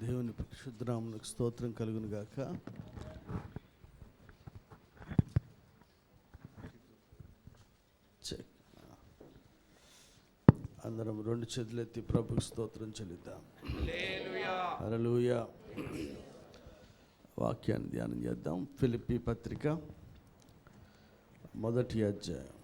దేవుని పరిశుద్ధనామమునకు స్తోత్రం కలుగును గాక. అందరం రెండు చేతులెత్తి ప్రభుకు స్తోత్రం చెల్లిద్దాం. హల్లెలూయా. వాక్యాన్ని ధ్యానం చేద్దాం. ఫిలిప్పీ పత్రిక 1వ అధ్యాయం.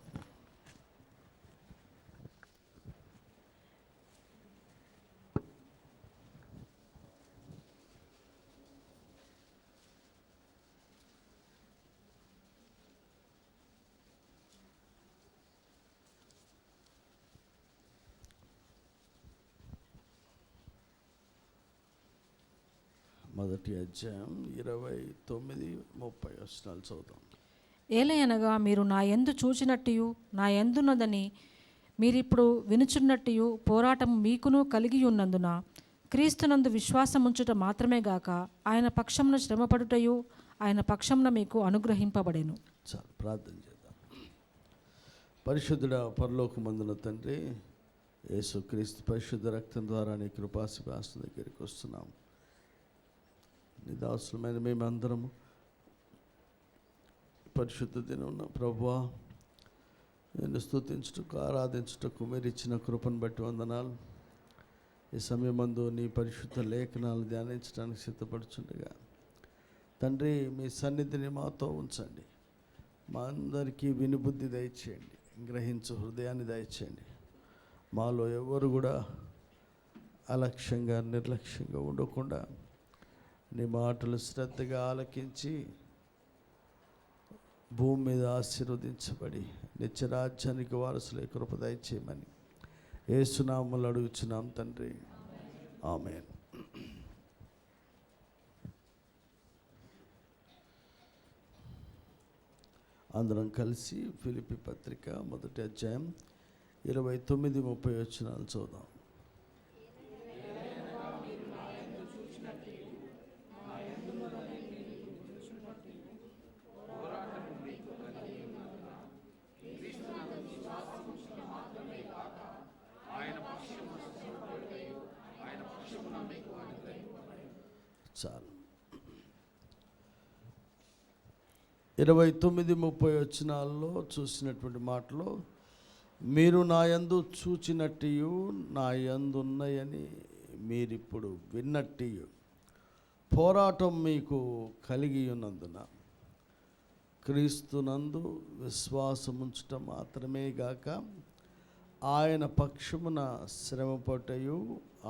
మొదటి అధ్యాయం 29-30 వచనాలు చదువుతాం. ఏలయనగా మీరు నా యందు చూచినట్టు నా యందున్నదని మీరిప్పుడు వినుచున్నట్టు పోరాటం మీకును కలిగి ఉన్నందున క్రీస్తునందు విశ్వాసముంచుట మాత్రమే గాక ఆయన పక్షమున శ్రమపడుటయు ఆయన పక్షమున మీకు అనుగ్రహింపబడెను. చాలు, ప్రార్థన చేద్దాం. పరిశుద్ధుడ పరలోకమందున తండ్రి, యేసుక్రీస్తు పరిశుద్ధ రక్తం ద్వారా నీ కృపాసిపాసన దగ్గరికి వస్తున్నాం. నీ దాసులమైన మేమందరము పరిశుద్ధ దినం ప్రభువా, నేను స్తుతించుటకు ఆరాధించుటకు మీరు ఇచ్చిన కృపను బట్టి వందనాలు. ఈ సమయమందు నీ పరిశుద్ధ లేఖనాలు ధ్యానించడానికి సిద్ధపడుచుండగా తండ్రి, మీ సన్నిధిని మాతో ఉంచండి. మా అందరికీ వినుబుద్ధి దయచేయండి, గ్రహించు హృదయాన్ని దయచేయండి. మాలో ఎవరు కూడా అలక్ష్యంగా నిర్లక్ష్యంగా ఉండకుండా నీ మాటలు శ్రద్ధగా ఆలకించి భూమి మీద ఆశీర్వదించబడి నిత్యరాజ్యానికి వారసులే కృప దయచేయమని యేసు నామములో అడుగుచున్నాం తండ్రి, ఆమేన్. అందరం కలిసి ఫిలిప్పీ పత్రిక 1వ అధ్యాయం 29-30 వచనాలు చదువుదాం. చాలు. 29-30 వచనాల్లో చూసినటువంటి మాటలో, మీరు నా యందు చూచినట్టు నా యందు ఉన్నాయని మీరిప్పుడు విన్నట్టు పోరాటం మీకు కలిగి ఉన్నందున క్రీస్తునందు విశ్వాసముంచటం మాత్రమే గాక ఆయన పక్షమున శ్రమపటయు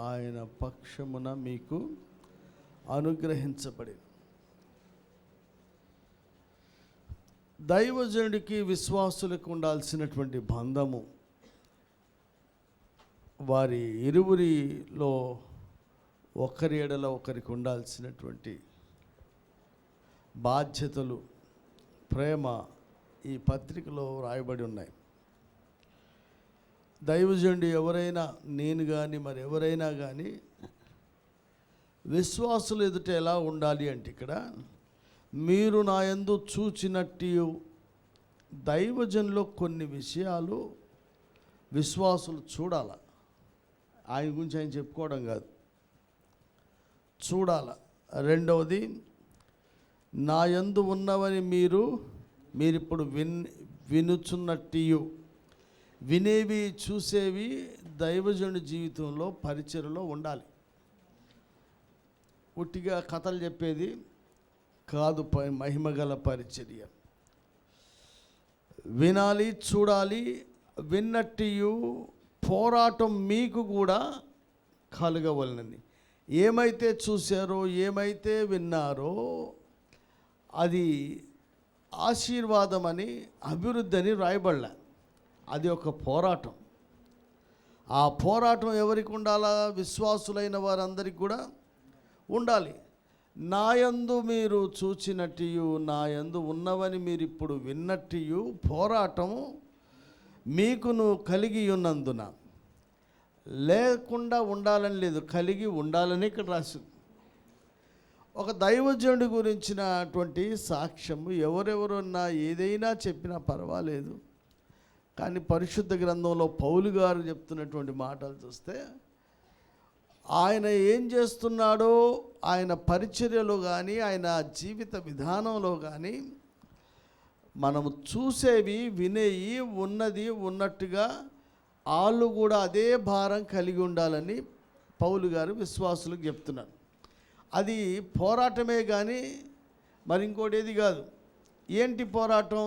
ఆయన పక్షమున మీకు అనుగ్రహించబడి. దైవజనుడికి విశ్వాసులకు ఉండాల్సినటువంటి బంధము, వారి ఇరువురిలో ఒకరి ఎడల ఒకరికి ఉండాల్సినటువంటి బాధ్యతలు, ప్రేమ ఈ పత్రికలో రాయబడి ఉన్నాయి. దైవజనుడు ఎవరైనా, నేను కానీ మరి ఎవరైనా కానీ విశ్వాసులు ఎదుట ఎలా ఉండాలి అంటే, ఇక్కడ మీరు నా యందు చూచినట్టు, దైవజనులో కొన్ని విషయాలు విశ్వాసులు చూడాల. ఆయన గురించి ఆయన చెప్పుకోవడం కాదు, చూడాల. రెండవది, నా యందు ఉన్నవని మీరిప్పుడు వినుచున్నట్టు, వినేవి చూసేవి దైవజనుడి జీవితంలో పరిచర్యలో ఉండాలి. ఉట్టిగా కథలు చెప్పేది కాదు మహిమగల పరిచర్య. వినాలి, చూడాలి. విన్నట్టు పోరాటం మీకు కూడా కలగవలనని. ఏమైతే చూశారో, ఏమైతే విన్నారో అది ఆశీర్వాదం అని, అభివృద్ధి అని రాయబడలే. అది ఒక పోరాటం. ఆ పోరాటం ఎవరికి ఉండాలా? విశ్వాసులైన వారందరికీ కూడా ఉండాలి. నా యందు మీరు చూచినట్టు నా యందు ఉన్నవని మీరు ఇప్పుడు విన్నట్టు పోరాటము మీకును కలిగి ఉన్నందున. లేకుండా ఉండాలని లేదు, కలిగి ఉండాలని ఇక్కడ రాసింది. ఒక దైవజనుడి గురించినటువంటి సాక్ష్యము ఎవరెవరున్నా ఏదైనా చెప్పినా పర్వాలేదు, కానీ పరిశుద్ధ గ్రంథంలో పౌలు గారు చెప్తున్నటువంటి మాటలు చూస్తే ఆయన ఏం చేస్తున్నాడో ఆయన పరిచర్యలో కానీ ఆయన జీవిత విధానంలో కానీ మనము చూసేవి వినేవి ఉన్నది ఉన్నట్టుగా వాళ్ళు కూడా అదే భారం కలిగి ఉండాలని పౌలు గారు విశ్వాసులకు చెప్తున్నారు. అది పోరాటమే కానీ మరి ఇంకోటి ఏది కాదు. ఏంటి పోరాటం?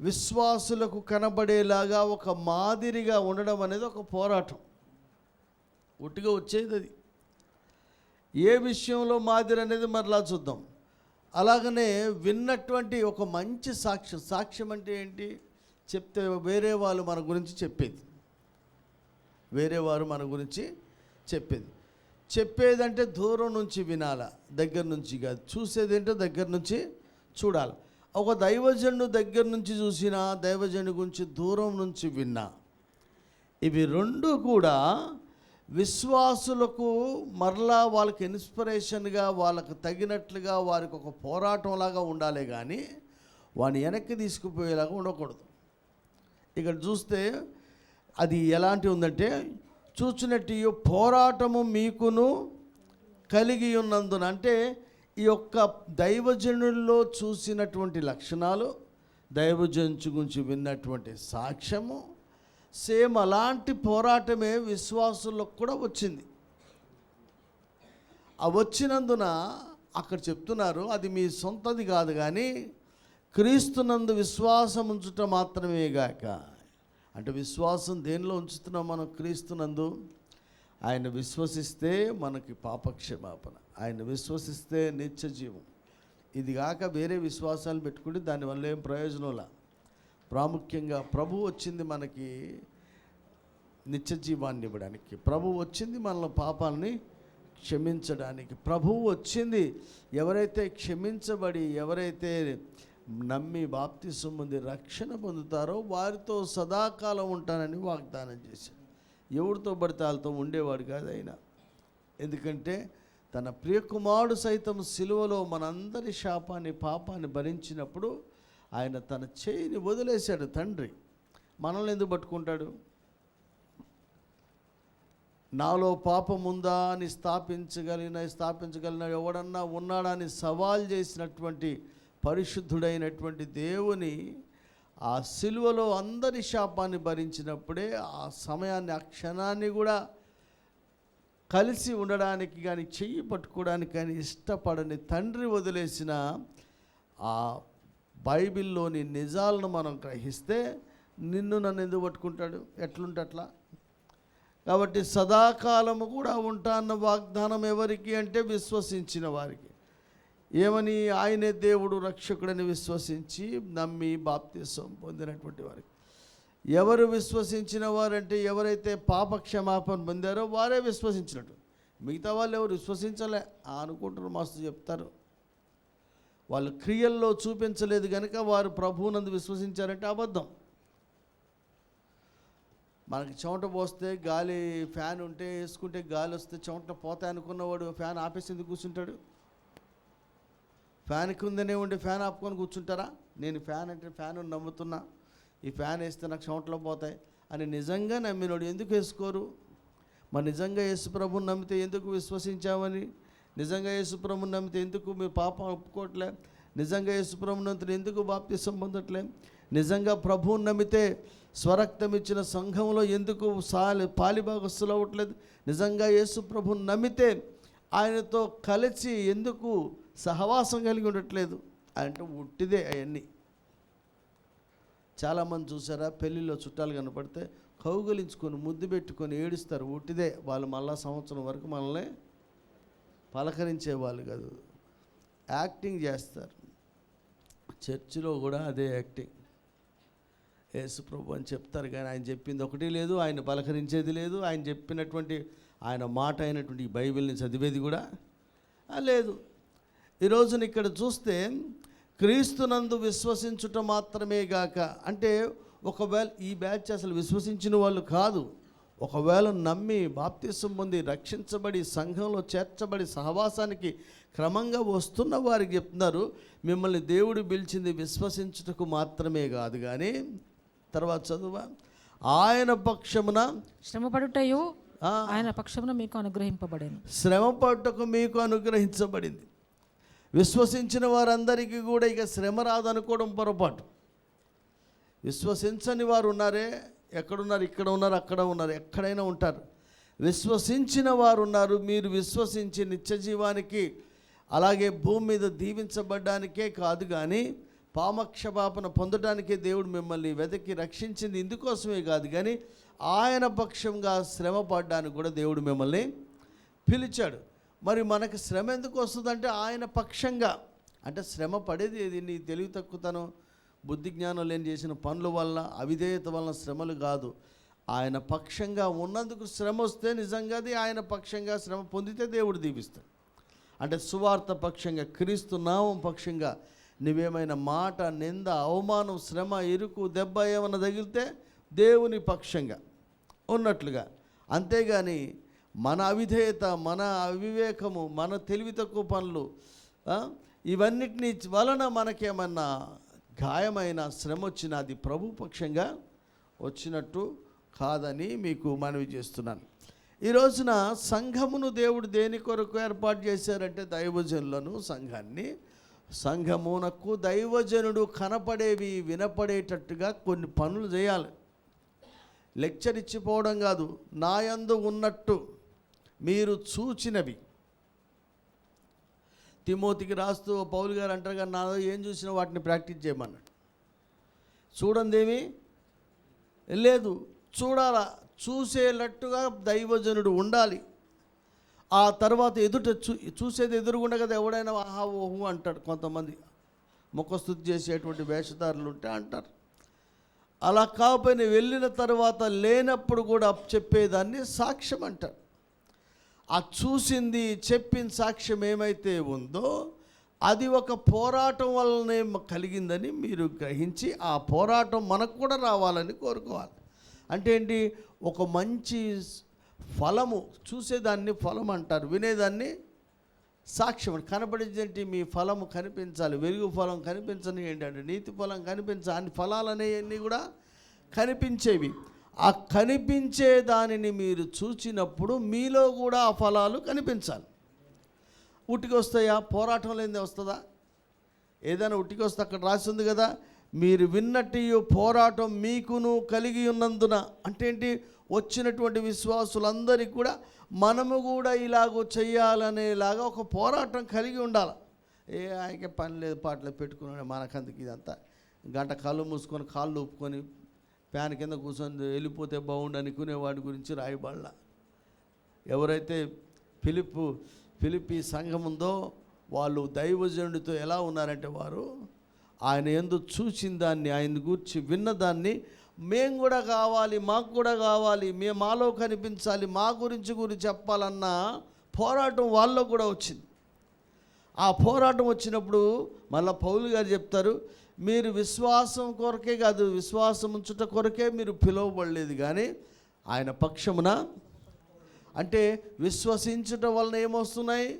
విశ్వాసులకు కనబడేలాగా ఒక మాదిరిగా ఉండడం అనేది ఒక పోరాటం. ఒట్టిగా వచ్చేది అది. ఏ విషయంలో మాదిరి అనేది మరలా చూద్దాం. అలాగనే విన్నటువంటి ఒక మంచి సాక్ష్యం. సాక్ష్యం అంటే ఏంటి? చెప్తే వేరే వాళ్ళు మన గురించి చెప్పేది, వేరే వారు మన గురించి చెప్పేదంటే దూరం నుంచి వినాలా, దగ్గర నుంచి కాదు. చూసేది ఏంటో దగ్గర నుంచి చూడాలి. ఒక దైవజనుడు దగ్గర నుంచి చూసినా, దైవజనుడి గురించి దూరం నుంచి విన్నా, ఇవి రెండు కూడా విశ్వాసులకు మరలా వాళ్ళకి ఇన్స్పిరేషన్గా, వాళ్ళకు తగినట్లుగా వారికి ఒక పోరాటంలాగా ఉండాలి కానీ వాడిని వెనక్కి తీసుకుపోయేలాగా ఉండకూడదు. ఇక్కడ చూస్తే అది ఎలాంటి ఉందంటే, చూచినట్టు పోరాటము మీకును కలిగి ఉన్నందున, అంటే ఈ యొక్క దైవజనుల్లో చూసినటువంటి లక్షణాలు, దైవజను గురించి విన్నటువంటి సాక్ష్యము సేమ్ అలాంటి పోరాటమే విశ్వాసులకు కూడా వచ్చింది. ఆ వచ్చినందున అక్కడ చెప్తున్నారు, అది మీ సొంతది కాదు కానీ క్రీస్తునందు విశ్వాసం ఉంచుట మాత్రమే గాక. అంటే విశ్వాసం దేనిలో ఉంచుతున్నాం మనం? క్రీస్తునందు. ఆయన విశ్వసిస్తే మనకి పాపక్షమాపణ, ఆయన విశ్వసిస్తే నిత్య జీవం. ఇది కాక వేరే విశ్వాసాలు పెట్టుకుంటే దానివల్ల ఏం ప్రయోజనంలా. ప్రాముఖ్యంగా ప్రభు వచ్చింది మనకి నిత్య జీవాన్ని ఇవ్వడానికి, ప్రభు వచ్చింది మనలో పాపాలని క్షమించడానికి, ప్రభువు వచ్చింది ఎవరైతే క్షమించబడి, ఎవరైతే నమ్మి బాప్తిసం పొంది రక్షణ పొందుతారో వారితో సదాకాలం ఉంటానని వాగ్దానం చేశాడు. ఎవరితో పడితే వాళ్ళతో ఉండేవాడు కాదు ఆయన. ఎందుకంటే తన ప్రియకుమారుడు సైతం సిలువలో మనందరి శాపాన్ని, పాపాన్ని భరించినప్పుడు ఆయన తన చేయిని వదిలేశాడు తండ్రి. మనల్ని ఎందుకు నాలో పాపం ఉందా అని స్థాపించగలిగిన ఎవడన్నా ఉన్నాడా అని సవాల్ చేసినటువంటి పరిశుద్ధుడైనటువంటి దేవుని ఆ సిలువలో అందరి శాపాన్ని భరించినప్పుడే, ఆ సమయాన్ని, ఆ క్షణాన్ని కూడా కలిసి ఉండడానికి కానీ, చెయ్యి పట్టుకోవడానికి కానీ ఇష్టపడని తండ్రి వదిలేసిన ఆ బైబిల్లోని నిజాలను మనం గ్రహిస్తే నిన్ను నన్ను ఎందుకు పట్టుకుంటాడు? ఎట్లుంటే అట్లా. కాబట్టి సదాకాలము కూడా ఉంటా అన్న వాగ్దానం ఎవరికి అంటే విశ్వసించిన వారికి. ఏమని? ఆయనే దేవుడు రక్షకుడని విశ్వసించి నమ్మి బాప్తిసం పొందినటువంటి వారికి. ఎవరు విశ్వసించిన వారంటే ఎవరైతే పాప క్షమాపణ పొందారో వారే విశ్వసించినట్టు. మిగతా వాళ్ళు ఎవరు విశ్వసించలే అనుకుంటారు, మస్తు చెప్తారు. వాళ్ళు క్రియల్లో చూపించలేదు కనుక వారు ప్రభువునందు విశ్వసించారంటే అబద్ధం. మనకి చెమట పోస్తే గాలి, ఫ్యాన్ ఉంటే వేసుకుంటే గాలి వస్తే చెమట పోతాయి అనుకున్నవాడు ఫ్యాన్ ఆపేసి ఎందుకు కూర్చుంటాడు? ఫ్యాన్ కిందనే ఉండి ఫ్యాన్ ఆపుకొని కూర్చుంటారా? నేను ఫ్యాన్ అంటే ఫ్యాన్ నమ్ముతున్నా, ఈ ఫ్యాన్ వేస్తే నాకు చెమటలో పోతాయి అని నిజంగా నమ్మినోడు ఎందుకు వేసుకోరు? మరి నిజంగా యేసుప్రభుని నమ్మితే ఎందుకు విశ్వసించామని? నిజంగా యేసుప్రభుని నమ్మితే ఎందుకు మీరు పాపం ఒప్పుకోవట్లే? నిజంగా యేసుప్రభుని నమ్మితే ఎందుకు బాప్తిసం పొందట్లే? నిజంగా ప్రభువుని నమ్మితే స్వరక్తం ఇచ్చిన సంఘంలో ఎందుకు పాలిభాగస్తులు అవ్వట్లేదు? నిజంగా యేసుప్రభుని నమ్మితే ఆయనతో కలిసి ఎందుకు సహవాసం కలిగి ఉండట్లేదు? అంటే ఉట్టిదే అవన్నీ. చాలామంది చూసారా, పెళ్ళిలో చుట్టాలు కనపడితే కౌగలించుకొని ముద్దు పెట్టుకొని ఏడుస్తారు. ఉట్టిదే. వాళ్ళు మళ్ళా సంవత్సరం వరకు మనల్ని పలకరించే వాళ్ళు కాదు, యాక్టింగ్ చేస్తారు. చర్చిలో కూడా అదే యాక్టింగ్. యేసుప్రభు అని చెప్తారు కానీ ఆయన చెప్పింది ఒకటి లేదు, ఆయన పలకరించేది లేదు, ఆయన చెప్పినటువంటి ఆయన మాట అయినటువంటి ఈ బైబిల్ని చదివేది కూడా లేదు. ఈరోజున ఇక్కడ చూస్తే క్రీస్తునందు విశ్వసించుట మాత్రమే గాక అంటే, ఒకవేళ ఈ బ్యాచ్ అసలు విశ్వసించిన వాళ్ళు కాదు, ఒకవేళ నమ్మి బాప్తిసం పొంది రక్షించబడి సంఘంలో చేర్చబడి సహవాసానికి క్రమంగా వస్తున్న వారికి చెప్తున్నారు, మిమ్మల్ని దేవుడు పిలిచింది విశ్వసించుటకు మాత్రమే కాదు కానీ, తర్వాత చదువు, ఆయన పక్షమున శ్రమపడుటయు ఆయన పక్షమున మీకు అనుగ్రహింపబడెను. శ్రమ పట్టుకు మీకు అనుగ్రహించబడింది. విశ్వసించిన వారందరికీ కూడా ఇక శ్రమ రాదనుకోవడం పొరపాటు. విశ్వసించని వారు ఉన్నారే, ఎక్కడున్నారు? ఇక్కడ ఉన్నారు, అక్కడ ఉన్నారు, ఎక్కడైనా ఉంటారు. విశ్వసించిన వారు ఉన్నారు. మీరు విశ్వసించి నిత్య జీవానికి, అలాగే భూమి మీద దీవించబడ్డానికే కాదు కానీ పాపక్షమాపణ పొందడానికే దేవుడు మిమ్మల్ని వెతికి రక్షించింది. ఇందుకోసమే కాదు కానీ ఆయన పక్షంగా శ్రమ పడ్డానికి కూడా దేవుడు మిమ్మల్ని పిలిచాడు. మరి మనకు శ్రమ ఎందుకు వస్తుందంటే ఆయన పక్షంగా. అంటే శ్రమ పడేది ఏది? నీ తెలివి తక్కువతనం, బుద్ధి జ్ఞానం లేని చేసిన పనుల వల్ల, అవిధేయత వలన శ్రమలు కాదు. ఆయన పక్షంగా ఉన్నందుకు శ్రమ వస్తే నిజంగా అది ఆయన పక్షంగా శ్రమ పొందితే దేవుడు దీవిస్తాడు. అంటే సువార్త పక్షంగా, క్రీస్తు నామం పక్షంగా నువ్వేమైనా మాట, నింద, అవమానం, శ్రమ, ఇరుకు, దెబ్బ ఏమైనా తగిలితే దేవుని పక్షంగా ఉన్నట్లుగా. అంతేగాని మన అవిధేయత, మన అవివేకము, మన తెలివి తక్కువ పనులు, ఇవన్నిటిని వలన మనకేమన్నా గాయమైన శ్రమ వచ్చిన అది ప్రభు పక్షంగా వచ్చినట్టు కాదని మీకు మనవి చేస్తున్నాను. ఈ రోజున సంఘమును దేవుడు దేని కొరకు ఏర్పాటు చేశారంటే దైవజనులను, సంఘాన్ని. సంఘమునకు దైవజనుడు కనపడేవి, వినపడేటట్టుగా కొన్ని పనులు చేయాలి. లెక్చర్ ఇచ్చిపోవడం కాదు, నా యందు ఉన్నట్టు మీరు చూచినవి. తిమోతికి రాస్తూ పౌలు గారు అంటారు కానీ నాలో ఏం చూసినా వాటిని ప్రాక్టీస్ చేయమన్నాడు. చూడందేమీ లేదు, చూడాలా. చూసేటట్టుగా దైవజనుడు ఉండాలి. ఆ తర్వాత చూసేది ఎదురుగుండా కదా ఎవడైనా ఆహా ఓహు అంటాడు. కొంతమంది ముఖస్తుతి చేసేటువంటి వేషధారులు ఉంటే అంటారు. అలా కాకపోయినా వెళ్ళిన తర్వాత లేనప్పుడు కూడా చెప్పేదాన్ని సాక్ష్యం అంటారు. ఆ చూసింది, చెప్పిన సాక్ష్యం ఏమైతే ఉందో అది ఒక పోరాటం వల్లనే కలిగిందని మీరు గ్రహించి ఆ పోరాటం మనకు కూడా రావాలని కోరుకోవాలి. అంటే ఏంటి? ఒక మంచి ఫలము, చూసేదాన్ని ఫలం అంటారు, వినేదాన్ని సాక్ష్యం. కనపడేదేంటి? మీ ఫలము కనిపించాలి. వెలుగు ఫలం కనిపించని ఏంటంటే నీతి ఫలం కనిపించాలి. అన్ని ఫలాలు అనేవన్నీ కూడా కనిపించేవి. ఆ కనిపించే దానిని మీరు చూచినప్పుడు మీలో కూడా ఆ ఫలాలు కనిపించాలి. ఉట్టికి వస్తాయా? పోరాటం లేనిదే వస్తుందా? ఏదైనా ఉట్టికి వస్తే అక్కడ రాసి ఉంది కదా, మీరు విన్నట్టు పోరాటం మీకును కలిగి ఉన్నందున. అంటే ఏంటి? వచ్చినటువంటి విశ్వాసులందరికీ కూడా మనము కూడా ఇలాగో చెయ్యాలనేలాగా ఒక పోరాటం కలిగి ఉండాలి. ఆయనకే పని లేదు, పాటలు పెట్టుకుని మనకందుకు ఇదంతా గంట కళ్ళు మూసుకొని కాళ్ళు ఊపుకొని ఫ్యాన్ కింద కూర్చొని వెళ్ళిపోతే బాగుండు అనుకునే వాడి గురించి రాయబడలా. ఎవరైతే ఫిలిప్పీ సంఘం ఉందో వాళ్ళు దైవజనుడితో ఎలా ఉన్నారంటే వారు ఆయన యందు చూసిన దాన్ని, ఆయన గురించి విన్నదాన్ని మేము కూడా కావాలి, మాకు కూడా కావాలి, మాలో కనిపించాలి, మా గురించి చెప్పాలన్న పోరాటం వాళ్ళలో కూడా వచ్చింది. ఆ పోరాటం వచ్చినప్పుడు మళ్ళీ పౌలు గారు చెప్తారు, మీరు విశ్వాసం కొరకే కాదు, విశ్వాసం ఉంచుట కొరకే మీరు పిలువబడలేదు కానీ ఆయన పక్షమున. అంటే విశ్వసించుట వలన ఏమొస్తున్నాయి?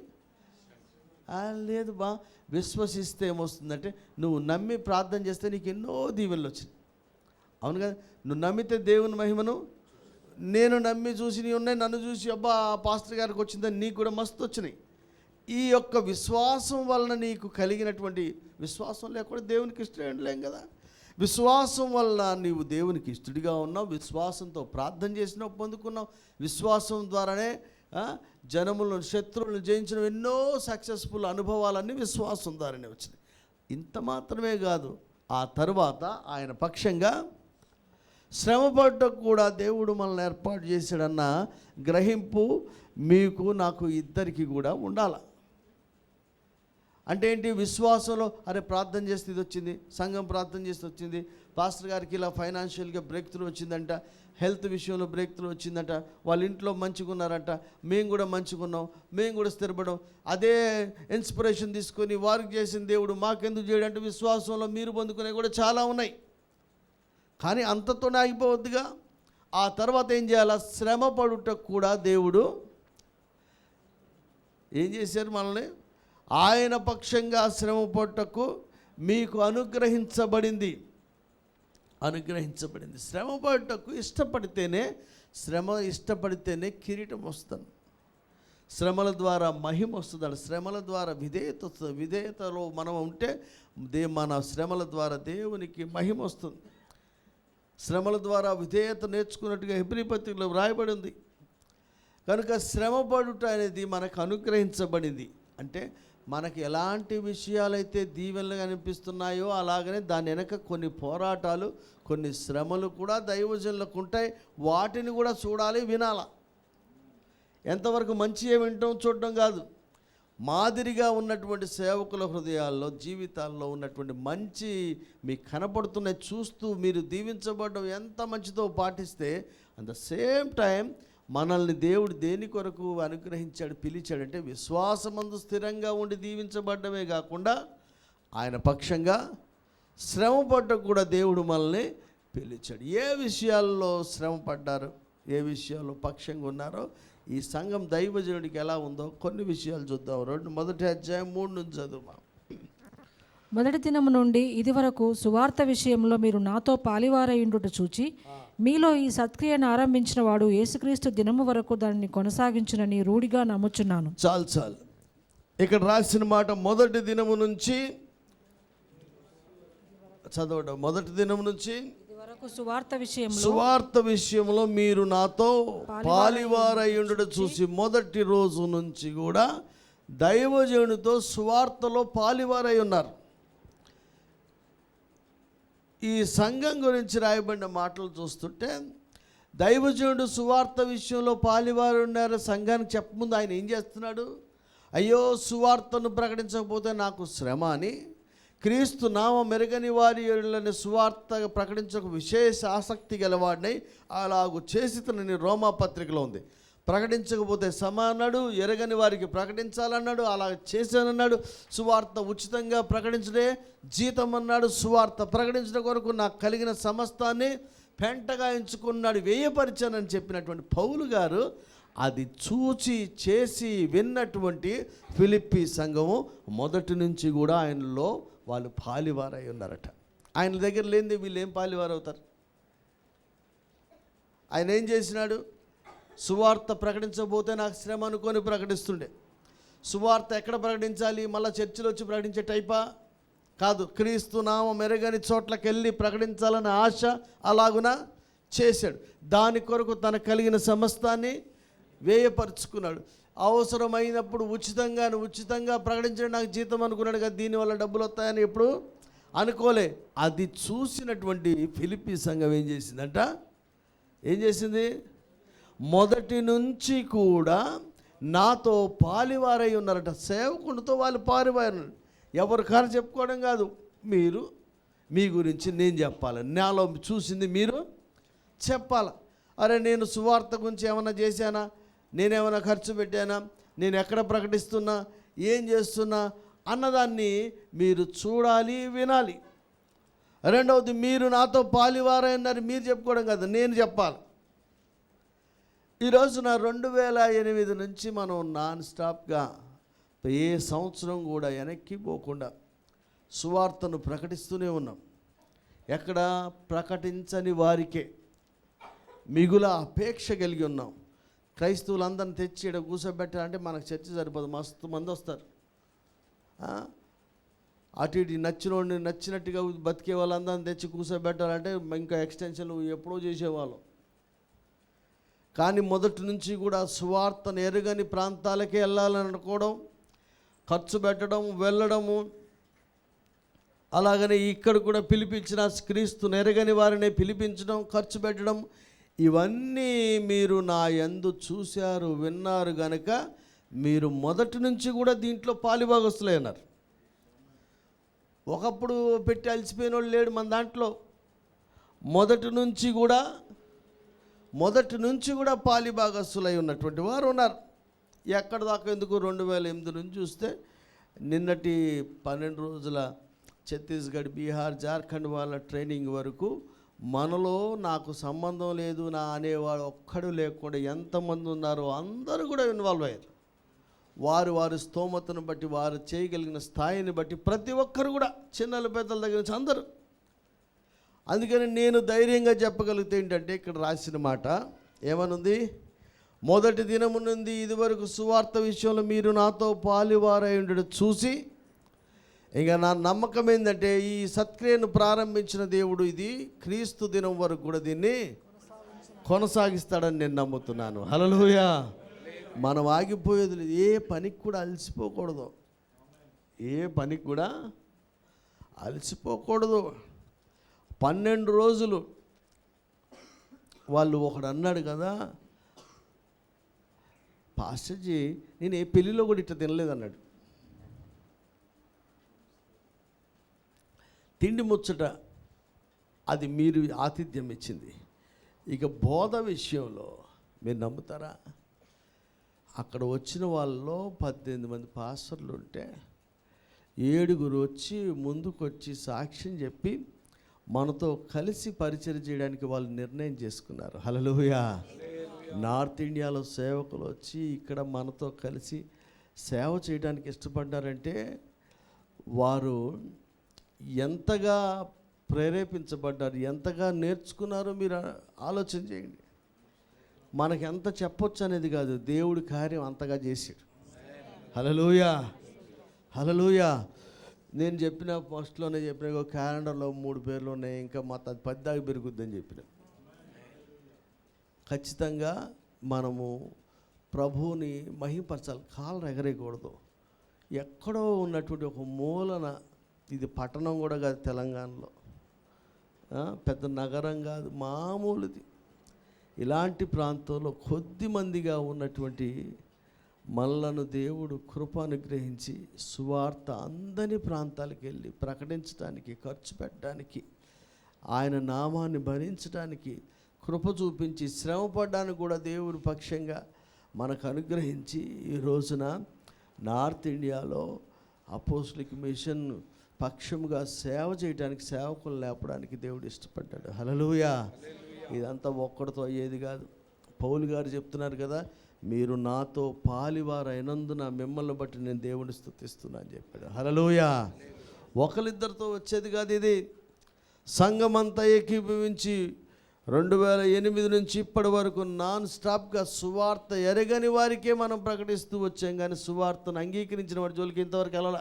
లేదు బా, విశ్వసిస్తే ఏమొస్తుందంటే నువ్వు నమ్మి ప్రార్థన చేస్తే నీకు ఎన్నో దీవెనలు వచ్చినాయి. అవును కదా? నువ్వు నమ్మితే దేవుని మహిమను, నేను నమ్మి చూసి ఉన్నాయి, నన్ను చూసి అబ్బా పాస్టర్ గారికి వచ్చిందని నీకు కూడా మస్తు వచ్చినాయి. ఈ యొక్క విశ్వాసం వలన నీకు కలిగినటువంటి, విశ్వాసం లేకుండా దేవునికి ఇష్టం లేం కదా. విశ్వాసం వల్ల నీవు దేవునికి ఇష్టడిగా ఉన్నావు, విశ్వాసంతో ప్రార్థన చేసినావు, పొందుకున్నావు. విశ్వాసం ద్వారానే జనములను, శత్రువులను జయించిన ఎన్నో సక్సెస్ఫుల్ అనుభవాలన్నీ విశ్వాసం ద్వారానే వచ్చినాయి. ఇంత మాత్రమే కాదు, ఆ తర్వాత ఆయన పక్షంగా శ్రమపడ్డకు కూడా దేవుడు మనల్ని ఏర్పాటు చేశాడన్న గ్రహింపు మీకు, నాకు, ఇద్దరికి కూడా ఉండాలి. అంటే ఏంటి? విశ్వాసంలో అరే ప్రార్థన చేస్తే ఇది వచ్చింది, సంఘం ప్రార్థన చేస్తే వచ్చింది, పాస్టర్ గారికి ఇలా ఫైనాన్షియల్గా బ్రేక్ త్రూ వచ్చిందంట, హెల్త్ విషయంలో బ్రేక్ త్రూ వచ్చిందంట, వాళ్ళ ఇంట్లో మంచిగా ఉన్నారంట, మేము కూడా మంచిగా ఉన్నాం, మేము కూడా స్థిరపడం. అదే ఇన్స్పిరేషన్ తీసుకొని వారికి చేసిన దేవుడు మాకెందుకు చేయడంటే విశ్వాసంలో మీరు పొందుకునే కూడా చాలా ఉన్నాయి. కానీ అంతతోనే ఆగిపోవద్దుగా. ఆ తర్వాత ఏం చేయాలా? శ్రమ పడుటకు కూడా దేవుడు ఏం చేశారు? మనల్ని ఆయన పక్షంగా శ్రమ పడుటకు మీకు అనుగ్రహించబడింది. శ్రమ పడుటకు ఇష్టపడితేనే శ్రమ ఇష్టపడితేనే కిరీటం వస్తుంది, శ్రమల ద్వారా మహిమ వస్తుంది, శ్రమల ద్వారా విధేయత వస్తుంది. విధేయతలో మనం ఉంటే మన శ్రమల ద్వారా దేవునికి మహిమ వస్తుంది. శ్రమల ద్వారా విధేయత నేర్చుకున్నట్టుగా హెబ్రీ పత్రికలో వ్రాయబడి ఉంది. కనుక శ్రమపడుట అనేది మనకు అనుగ్రహించబడింది. అంటే మనకు ఎలాంటి విషయాలైతే దీవెనలుగా అనిపిస్తున్నాయో అలాగనే దాని వెనక కొన్ని పోరాటాలు, కొన్ని శ్రమలు కూడా దైవజనులకు ఉంటాయి. వాటిని కూడా చూడాలి, వినాలా. ఎంతవరకు మంచిగా వింటాం, చూడడం కాదు. మాదిరిగా ఉన్నటువంటి సేవకుల హృదయాల్లో, జీవితాల్లో ఉన్నటువంటి మంచి మీకు కనపడుతున్నాయి. చూస్తూ మీరు దీవించబడడం ఎంత మంచిదో పాటిస్తే, అట్ ద సేమ్ టైం మనల్ని దేవుడు దేని కొరకు అనుగ్రహించాడు, పిలిచాడంటే విశ్వాసమందు స్థిరంగా ఉండి దీవించబడ్డమే కాకుండా ఆయన పక్షంగా శ్రమ పడ్డకు కూడా దేవుడు మనల్ని పిలిచాడు. ఏ విషయాల్లో శ్రమ పడ్డారు, ఏ విషయాల్లో పక్షంగా ఉన్నారో, ఈ సంఘం దైవజనుడికి ఎలా ఉందో కొన్ని విషయాలు చూద్దాం. మొదటి అధ్యాయం 3 నుంచి చదువు. మొదటి దినము నుండి ఇది వరకు సువార్త విషయంలో మీరు నాతో పాలివారయుండుట చూచి మీలో ఈ సత్క్రియను ఆరంభించిన వాడు యేసుక్రీస్తు దినము వరకు దానిని కొనసాగించునని రూఢిగా నమ్ముచున్నాను. చాలు ఇక్కడ రాసిన మాట మొదటి దినము నుంచి చదవడం. మొదటి దినము నుంచి సువార్త విషయంలో మీరు నాతో పాలివారయుండుట చూసి, మొదటి రోజు నుంచి కూడా దైవజనుడితో సువార్తలో పాలివారై ఉన్నారు. ఈ సంఘం గురించి రాయబడిన మాటలు చూస్తుంటే దైవజనుడు సువార్త విషయంలో పాలివారు ఉన్నారు. సంఘానికి చెప్పముందు ఆయన ఏం చేస్తున్నాడు? అయ్యో సువార్తను ప్రకటించకపోతే నాకు శ్రమ అని, క్రీస్తు నామ మెరుగని వారిని సువార్త ప్రకటించక విశేష ఆసక్తి గలవాడిని అలాగూ చేసి తనని రోమా పత్రికలో ఉంది. ప్రకటించకపోతే శ్రమ అన్నాడు, ఎరగని వారికి ప్రకటించాలన్నాడు, అలా చేశానన్నాడు. సువార్త ఉచితంగా ప్రకటించడే జీతం అన్నాడు. సువార్త ప్రకటించడం కొరకు నాకు కలిగిన సమస్తాన్ని పెంటగా ఎంచుకున్నాడు, వేయపరిచానని చెప్పినటువంటి పౌలు గారు అది చూచి చేసి విన్నటువంటి ఫిలిప్పీ సంఘము మొదటి నుంచి కూడా ఆయనలో వాళ్ళు పాలివారై ఉన్నారట. ఆయన దగ్గర లేనిది వీళ్ళు ఏం పాలివారు అవుతారు? ఆయన ఏం చేసినాడు? సువార్త ప్రకటించకపోతే నాకు శ్రమ అనుకొని ప్రకటిస్తుండే. సువార్త ఎక్కడ ప్రకటించాలి? మళ్ళీ చర్చిలో వచ్చి ప్రకటించే టైపా? కాదు. క్రీస్తు నామం మెరుగని చోట్లకి వెళ్ళి ప్రకటించాలనే ఆశ అలాగున చేశాడు. దాని కొరకు తనకు కలిగిన సమస్తాన్ని వ్యయపరుచుకున్నాడు. అవసరమైనప్పుడు ఉచితంగా ప్రకటించడం నాకు జీతం అనుకున్నాడు కదా, దీనివల్ల డబ్బులు వస్తాయని ఎప్పుడు అనుకోలే. అది చూసినటువంటి ఫిలిప్పీ సంఘం ఏం చేసిందంట? ఏం చేసింది? మొదటి నుంచి కూడా నాతో పాలివారై ఉన్నారట. సేవకునితో వాళ్ళు పాలివారు. ఎవరు కారు చెప్పుకోవడం కాదు, మీరు మీ గురించి నేను చెప్పాలి, నాలో చూసింది మీరు చెప్పాలి. అరే నేను సువార్త గురించి ఏమైనా చేశానా, నేనేమైనా ఖర్చు పెట్టానా, నేను ఎక్కడ ప్రకటిస్తున్నా, ఏం చేస్తున్నా అన్నదాన్ని మీరు చూడాలి, వినాలి. రెండవది, మీరు నాతో పాలివారై ఉన్నారు, మీరు చెప్పుకోవడం కాదు, నేను చెప్పాలి. ఈరోజున 2008 నుంచి మనం నాన్ స్టాప్గా ఏ సంవత్సరం కూడా వెనక్కి పోకుండా సువార్తను ప్రకటిస్తూనే ఉన్నాం. ఎక్కడ ప్రకటించని వారికే మిగుల అపేక్ష కలిగి ఉన్నాం. క్రైస్తవులందరిని తెచ్చి ఇక్కడ కూర్చోబెట్టాలంటే మనకు చర్చ సరిపోదు, మస్తు మంది వస్తారు. అటు ఇటు నచ్చినట్టుగా బతికే వాళ్ళందరిని తెచ్చి కూర్చోబెట్టాలంటే ఇంకా ఎక్స్టెన్షన్లు ఎప్పుడో చేసేవాళ్ళం. కానీ మొదటి నుంచి కూడా సువార్తను ఎరుగని ప్రాంతాలకే వెళ్ళాలని అనుకోవడం, ఖర్చు పెట్టడం, వెళ్ళడము, అలాగనే ఇక్కడ కూడా పిలిపించిన క్రీస్తును ఎరగని వారిని పిలిపించడం, ఖర్చు పెట్టడం, ఇవన్నీ మీరు నా యందు చూశారు, విన్నారు గనక మీరు మొదటి నుంచి కూడా దీంట్లో పాలిభాగస్తులై ఉన్నారు. ఒకప్పుడు పెట్టి అలసిపోయిన వాళ్ళు లేడు మన దాంట్లో. మొదటి నుంచి కూడా పాలిభాగస్తులై ఉన్నటువంటి వారు ఉన్నారు. ఎక్కడ దాకా ఎందుకు 2008 నుంచి చూస్తే నిన్నటి 12 రోజుల ఛత్తీస్గఢ్, బీహార్, జార్ఖండ్ వాళ్ళ ట్రైనింగ్ వరకు మనలో నాకు సంబంధం లేదు నా అనేవాడు ఒక్కడు లేకుండా ఎంతమంది ఉన్నారో అందరూ కూడా ఇన్వాల్వ్ అయ్యారు. వారి స్తోమతను బట్టి, వారు చేయగలిగిన స్థాయిని బట్టి ప్రతి ఒక్కరు కూడా, చిన్నలు పెద్దల దగ్గర నుంచి అందరూ. అందుకని నేను ధైర్యంగా చెప్పగలిగితే ఏంటంటే ఇక్కడ రాసిన మాట, ఏమనుంది? మొదటి దినము నుండి ఇదివరకు సువార్త విషయంలో మీరు నాతో పాలువారై ఉండడం చూసి, ఇక నా నమ్మకం ఏంటంటే ఈ సత్క్రియను ప్రారంభించిన దేవుడు ఇది క్రీస్తు దినం వరకు కూడా దీన్ని కొనసాగిస్తాడని నేను నమ్ముతున్నాను. హల్లెలూయా. మనం ఆగిపోయేది లేదు. ఏ పనికి కూడా అలసిపోకూడదు. ఏ పనికి కూడా అలసిపోకూడదు. 12 రోజులు వాళ్ళు ఒకడు అన్నాడు కదా, పాస్టర్జీ నేను ఏ పెళ్ళిలో కూడా ఇట్లా తినలేదు అన్నాడు. తిండి ముచ్చట అది మీరు ఆతిథ్యం ఇచ్చింది. ఇక బోధ విషయంలో మీరు నమ్ముతారా? అక్కడ వచ్చిన వాళ్ళలో 18 మంది పాస్టర్లు ఉంటే 7 వచ్చి ముందుకు వచ్చి సాక్ష్యం చెప్పి మనతో కలిసి పరిచయం చేయడానికి వాళ్ళు నిర్ణయం చేసుకున్నారు. హల్లెలూయా. నార్త్ ఇండియాలో సేవకులు వచ్చి ఇక్కడ మనతో కలిసి సేవ చేయడానికి ఇష్టపడ్డారంటే వారు ఎంతగా ప్రేరేపించబడ్డారు, ఎంతగా నేర్చుకున్నారో మీరు ఆలోచన చేయండి. మనకి ఎంత చెప్పొచ్చు అనేది కాదు, దేవుడి కార్యం అంతగా చేశాడు. హల్లెలూయా. హల్లెలూయా. నేను చెప్పిన ఫస్ట్లోనే చెప్పిన క్యాలెండర్లో 3 పేర్లు ఉన్నాయి, ఇంకా మా 10 దాకా పెరుగుద్దని చెప్పిన. ఖచ్చితంగా మనము ప్రభువుని మహిమపరచాలి. కాళ్ళు ఎగరేయకూడదు. ఎక్కడో ఉన్నటువంటి ఒక మూలన, ఇది పట్టణం కూడా కాదు, తెలంగాణలో పెద్ద నగరం కాదు, మామూలుది. ఇలాంటి ప్రాంతంలో కొద్ది మందిగా ఉన్నటువంటి మనలను దేవుడు కృప అనుగ్రహించి సువార్త అందని ప్రాంతాలకు వెళ్ళి ప్రకటించడానికి, ఖర్చు పెట్టడానికి, ఆయన నామాన్ని భరించడానికి కృప చూపించి శ్రమపడ్డానికి కూడా దేవుడి పక్షంగా మనకు అనుగ్రహించి ఈ రోజున నార్త్ ఇండియాలో అపోస్తలిక్ మిషన్ పక్షముగా సేవ చేయడానికి, సేవకులు లేపడానికి దేవుడు ఇష్టపడ్డాడు. హల్లెలూయా. ఇదంతా ఒక్కడితో అయ్యేది కాదు. పౌలు గారు చెప్తున్నారు కదా, మీరు నాతో పాలివారైనందున మిమ్మల్ని బట్టి నేను దేవుని స్తుతిస్తున్నా అని చెప్పాడు. హల్లెలూయా. ఒకరిద్దరితో వచ్చేది కాదు ఇది. సంఘమంతా ఏకీభవించి 2008 నుంచి ఇప్పటి వరకు నాన్ స్టాప్గా సువార్త ఎరగని వారికే మనం ప్రకటిస్తూ వచ్చాం, కానీ సువార్తను అంగీకరించిన వారి జోలికి ఇంతవరకు వెళ్ళాల.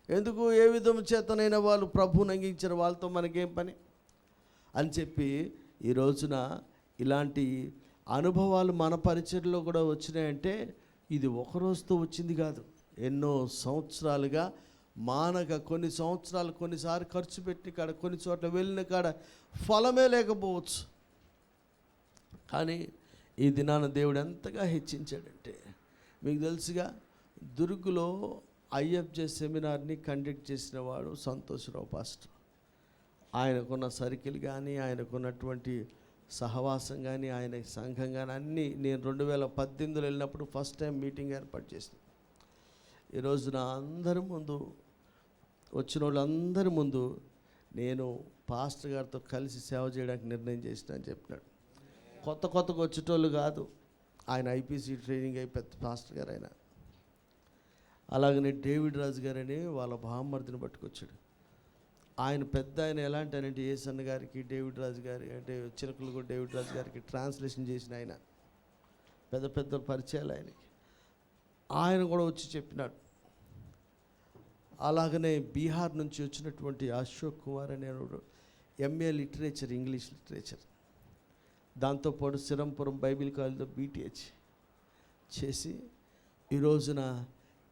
ఎందుకు? ఏ విధం చేతనైనా వాళ్ళు ప్రభువుని అంగీకరించిన వాళ్ళతో మనకేం పని అని చెప్పి ఈ రోజున ఇలాంటి అనుభవాలు మన పరిచర్లో కూడా వచ్చినాయంటే ఇది ఒక రోజుతో వచ్చింది కాదు. ఎన్నో సంవత్సరాలుగా మానక, కొన్ని సంవత్సరాలు కొన్నిసార్లు ఖర్చు పెట్టి కాడ, కొన్ని చోట్ల వెళ్ళిన కాడ ఫలమే లేకపోవచ్చు. కానీ ఈ దినాన దేవుడు ఎంతగా హెచ్చించాడంటే, మీకు తెలుసుగా, దుర్గులో ఐఎఫ్జే సెమినార్ని కండక్ట్ చేసిన వాడు సంతోషరావు పాస్టర్. ఆయనకున్న సర్కిల్ కానీ, ఆయనకున్నటువంటి సహవాసం కానీ, ఆయన సంఘం కానీ అన్నీ నేను 2018లో వెళ్ళినప్పుడు ఫస్ట్ టైం మీటింగ్ ఏర్పాటు చేసిన. ఈరోజు నా అందరి ముందు, వచ్చిన వాళ్ళందరి ముందు నేను పాస్టర్ గారితో కలిసి సేవ చేయడానికి నిర్ణయం చేసిన అని చెప్పినాడు. కొత్తగా వచ్చేటోళ్ళు కాదు, ఆయన ఐపీసీ ట్రైనింగ్ అయి పెద్ద పాస్టర్ గారు ఆయన. అలాగనే డేవిడ్ రాజు గారని వాళ్ళ బామ్మర్దిని పట్టుకొచ్చాడు. ఆయన పెద్ద ఆయన ఎలాంటి అంటే ఏసన్న గారికి, డేవిడ్ రాజు గారి అంటే చిలకలు డేవిడ్ రాజు గారికి ట్రాన్స్లేషన్ చేసిన ఆయన, పెద్ద పెద్ద పరిచయాలు ఆయనకి. ఆయన కూడా వచ్చి చెప్పినాడు. అలాగనే బీహార్ నుంచి వచ్చినటువంటి అశోక్ కుమార్ అనే ఎంఏ లిటరేచర్, ఇంగ్లీష్ లిటరేచర్, దాంతోపాటు సిరంపురం బైబిల్ కాలేజ్లో బీటీహెచ్ చేసి ఈ రోజున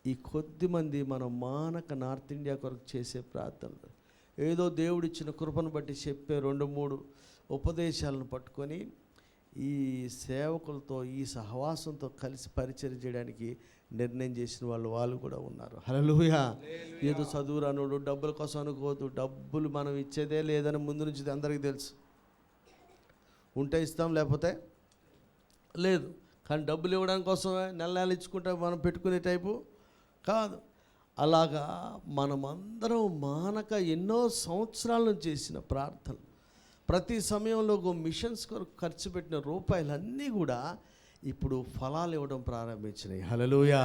ఈ కొద్ది మంది మనం మానక నార్త్ ఇండియా కొరకు చేసే ప్రార్థనలు, ఏదో దేవుడిచ్చిన కృపను బట్టి చెప్పే 2-3 ఉపదేశాలను పట్టుకొని ఈ సేవకులతో, ఈ సహవాసంతో కలిసి పరిచయం చేయడానికి నిర్ణయం చేసిన వాళ్ళు కూడా ఉన్నారు. హల్లెలూయా. ఏదో చదువు రానోడు డబ్బుల కోసం అనుకోవద్దు. డబ్బులు మనం ఇచ్చేదే లేదని ముందు నుంచి అందరికీ తెలుసు. ఉంటే ఇస్తాం, లేకపోతే లేదు. కానీ డబ్బులు ఇవ్వడానికి కోసమే నెల ఇచ్చుకుంటే మనం పెట్టుకునే టైపు కాదు. అలాగా మనమందరం మానక ఎన్నో సంవత్సరాల నుంచి చేసిన ప్రార్థనలు, ప్రతి సమయంలో మిషన్స్ కొరకు ఖర్చు పెట్టిన రూపాయలన్నీ కూడా ఇప్పుడు ఫలాలు ఇవ్వడం ప్రారంభించినాయి. హల్లెలూయా.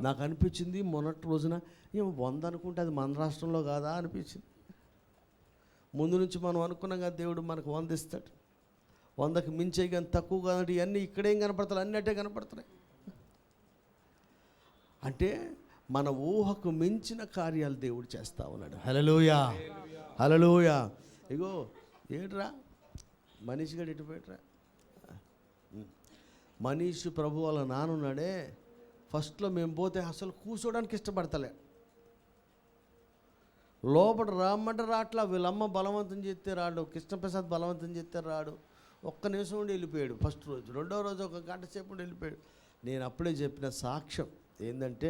నాకు అనిపించింది మొన్నటి రోజున 100 అనుకుంటే అది మన రాష్ట్రంలో కాదా అనిపించింది. ముందు నుంచి మనం అనుకున్నాం కదా దేవుడు మనకు 100 ఇస్తాడు. 100కి మించే కానీ తక్కువ కాదంటే ఇవన్నీ ఇక్కడేం కనపడతాయి, అన్నీ అట్టే కనపడుతున్నాయి. అంటే మన ఊహకు మించిన కార్యాలు దేవుడు చేస్తూ ఉన్నాడు. హల్లెలూయా, హల్లెలూయా. ఇగో ఏట్రా మనీష్ గడు ఎటుపోయట్రా, మనీష్ ప్రభు వాళ్ళ నానున్నాడే, ఫస్ట్లో మేము పోతే అసలు కూర్చోడానికి ఇష్టపడతలే, లోపల రామ్మంటే రాట్లా, వీళ్ళమ్మ బలవంతం చేస్తే రాడు, కృష్ణప్రసాద్ బలవంతం చేస్తే రాడు, ఒక్క నిమిషం ఉండి వెళ్ళిపోయాడు. ఫస్ట్ రోజు, రెండో రోజు 1 గంట సేపు ఉండి వెళ్ళిపోయాడు. నేను అప్పుడే చెప్పిన సాక్ష్యం ఏంటంటే,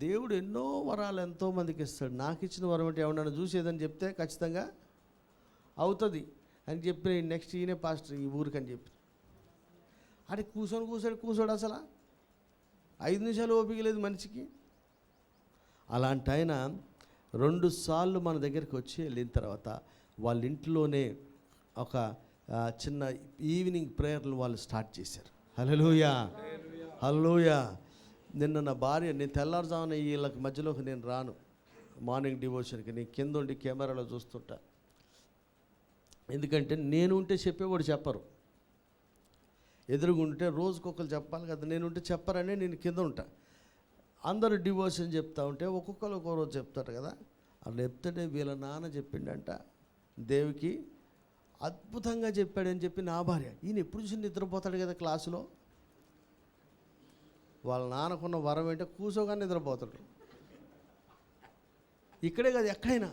దేవుడు ఎన్నో వరాలు ఎంతోమందికి ఇస్తాడు. నాకు ఇచ్చిన వరం అంటే ఎవరన్నా చూసేదని చెప్తే ఖచ్చితంగా అవుతుంది అని చెప్పి నెక్స్ట్ ఈయనే పాస్టర్ ఈ ఊరికి అని చెప్పి అంటే కూర్చోడు అసలు 5 నిమిషాలు ఓపిక లేదు మనిషికి. అలాంటి ఆయన 2 సార్లు మన దగ్గరికి వచ్చి వెళ్ళిన తర్వాత వాళ్ళ ఇంట్లోనే ఒక చిన్న ఈవినింగ్ ప్రేయర్లు వాళ్ళు స్టార్ట్ చేశారు. హల్లెలూయా, హల్లెలూయా. నిన్న నా భార్య, నేను తెల్లారుజామున వీళ్ళకి మధ్యలోకి నేను రాను మార్నింగ్ డివోషన్కి, నేను కింద ఉండి కెమెరాలో చూస్తుంటా. ఎందుకంటే నేను ఉంటే చెప్పేవాడు చెప్పరు, ఎదురుగుంటే రోజుకొకరు చెప్పాలి కదా, నేను ఉంటే చెప్పరని నేను కింద ఉంటా. అందరూ డివోషన్ చెప్తా ఉంటే ఒక్కొక్కరు ఒక్కో రోజు చెప్తారు కదా. అలా చెప్తుంటే వీళ్ళ నాన్న చెప్పిండంట, దేవికి అద్భుతంగా చెప్పాడని చెప్పి నా భార్య, ఈయన ఎప్పుడు చూసి నిద్రపోతాడు కదా క్లాసులో, వాళ్ళ నాన్నకున్న వరం ఏంటో కూర్చోగానే నిద్రపోతాడు. ఇక్కడే కాదు ఎక్కడైనా.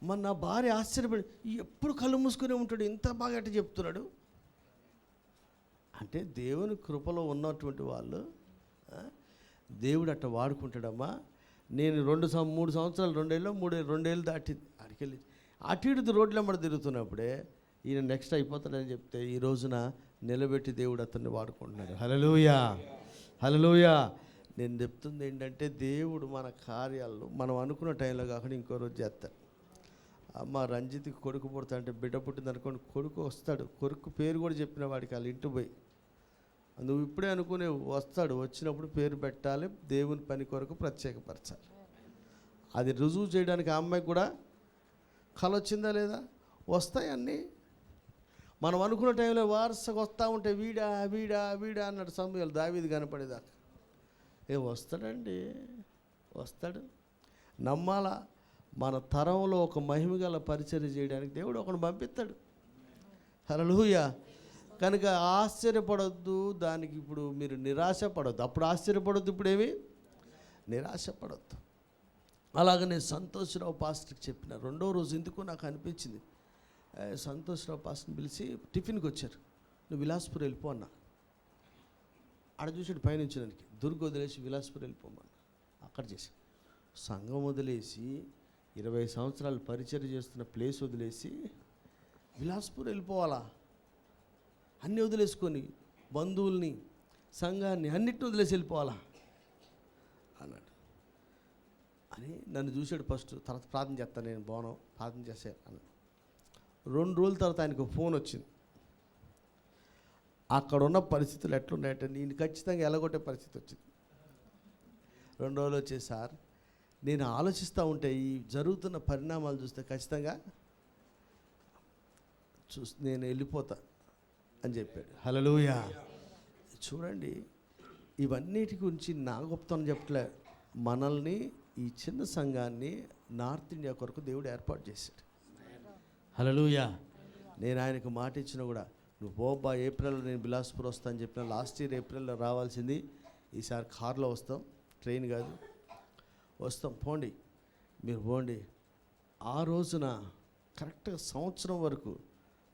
మన నా భార్య ఆశ్చర్యపడి, ఎప్పుడు కళ్ళు మూసుకునే ఉంటాడు, ఇంత బాగా అట్ట చెప్తున్నాడు అంటే దేవుని కృపలో ఉన్నటువంటి వాళ్ళు దేవుడు అట్ట వాడుకుంటాడమ్మా. నేను 3 సంవత్సరాలు 2 ఏళ్ళు దాటి అడికెళ్ళి అటు ఇటు రోడ్ల అమ్మడి తిరుగుతున్నప్పుడే ఈయన నెక్స్ట్ అయిపోతాడని చెప్తే ఈ రోజున నిలబెట్టి దేవుడు అతన్ని వాడుకుంటున్నాడు. హల్లెలూయా, హల్లెలూయా. నేను చెప్తుంది ఏంటంటే, దేవుడు మన కార్యాలను మనం అనుకున్న టైంలో కాకుండా ఇంకో రోజు చేస్తాడు. అమ్మ రంజిత్కి కొడుకు పుడతా అంటే, బిడ్డ పుట్టింది అనుకోండి, కొడుకు వస్తాడు, కొడుకు పేరు కూడా చెప్పిన వాడికి వాళ్ళ ఇంటి పోయి, నువ్వు ఇప్పుడే అనుకునే వస్తాడు, వచ్చినప్పుడు పేరు పెట్టాలి, దేవుని పని కొరకు ప్రత్యేకపరచాలి. అది రుజువు చేయడానికి ఆ అమ్మాయికి కూడా కళ వచ్చిందా లేదా, వస్తాయి అన్నీ. మనం అనుకున్న టైంలో వారసగా వస్తూ ఉంటే వీడా వీడా వీడా అన్నాడు సమూయేలు దావీదు కనపడేదాకా. వస్తాడండి, వస్తాడు. నమ్మాలా, మన తరంలో ఒక మహిమగల పరిచర్య చేయడానికి దేవుడు ఒకడు పంపిస్తాడు. హల్లెలూయా. కనుక ఆశ్చర్యపడొద్దు, దానికి ఇప్పుడు మీరు నిరాశపడొద్దు. అప్పుడు ఆశ్చర్యపడొద్దు, ఇప్పుడు ఏమి నిరాశపడొద్దు. అలాగ నేను సంతోష్రావు పాస్టర్కి చెప్పిన 2వ రోజు ఎందుకు నాకు అనిపించింది, సంతోష్రావు పాస్టర్ని పిలిచి టిఫిన్కి వచ్చారు, నువ్వు విలాస్పూర్ వెళ్ళిపో అన్నా. ఆడ చూసాడు పైనుంచి దానికి, దుర్గ వదిలేసి విలాస్పూర్ వెళ్ళిపోమన్నా. అక్కడ చేసి సంఘం వదిలేసి 20 సంవత్సరాలు పరిచర్య చేస్తున్న ప్లేస్ వదిలేసి విలాస్పూర్ వెళ్ళిపోవాలా, అన్నీ వదిలేసుకొని బంధువుల్ని సంఘాన్ని అన్నిటిని వదిలేసి వెళ్ళిపోవాలా అన్నాడు. అని నన్ను చూశాడు ఫస్ట్, తర్వాత ప్రార్థన చేస్తాను నేను బాను ప్రార్థన చేశాను అన్నాడు. 2 రోజుల తర్వాత ఆయనకు ఫోన్ వచ్చింది. అక్కడ ఉన్న పరిస్థితులు ఎట్లున్నాయంటే నేను ఖచ్చితంగా ఎలగొట్టే పరిస్థితి వచ్చింది. 2 రోజులు వచ్చేసి, సార్ నేను ఆలోచిస్తూ ఉంటే ఈ జరుగుతున్న పరిణామాలు చూస్తే ఖచ్చితంగా నేను వెళ్ళిపోతా అని చెప్పాడు. హల్లెలూయా. చూడండి, ఇవన్నిటి గురించి నా గొప్పతనం చెప్పలే, మనల్ని ఈ చిన్న సంఘాన్ని నార్త్ ఇండియా కొరకు దేవుడు ఏర్పాటు చేశాడు. హల్లెలూయా. నేను ఆయనకు మాట ఇచ్చినా కూడా, నువ్వు పోబ్బా, ఏప్రిల్లో నేను బిలాస్పూర్ వస్తా అని చెప్పిన. లాస్ట్ ఇయర్ ఏప్రిల్లో రావాల్సింది, ఈసారి కార్లో వస్తాం, ట్రైన్ కాదు, వస్తాం, పోండి మీరు పోండి. ఆ రోజున కరెక్ట్గా సంవత్సరం వరకు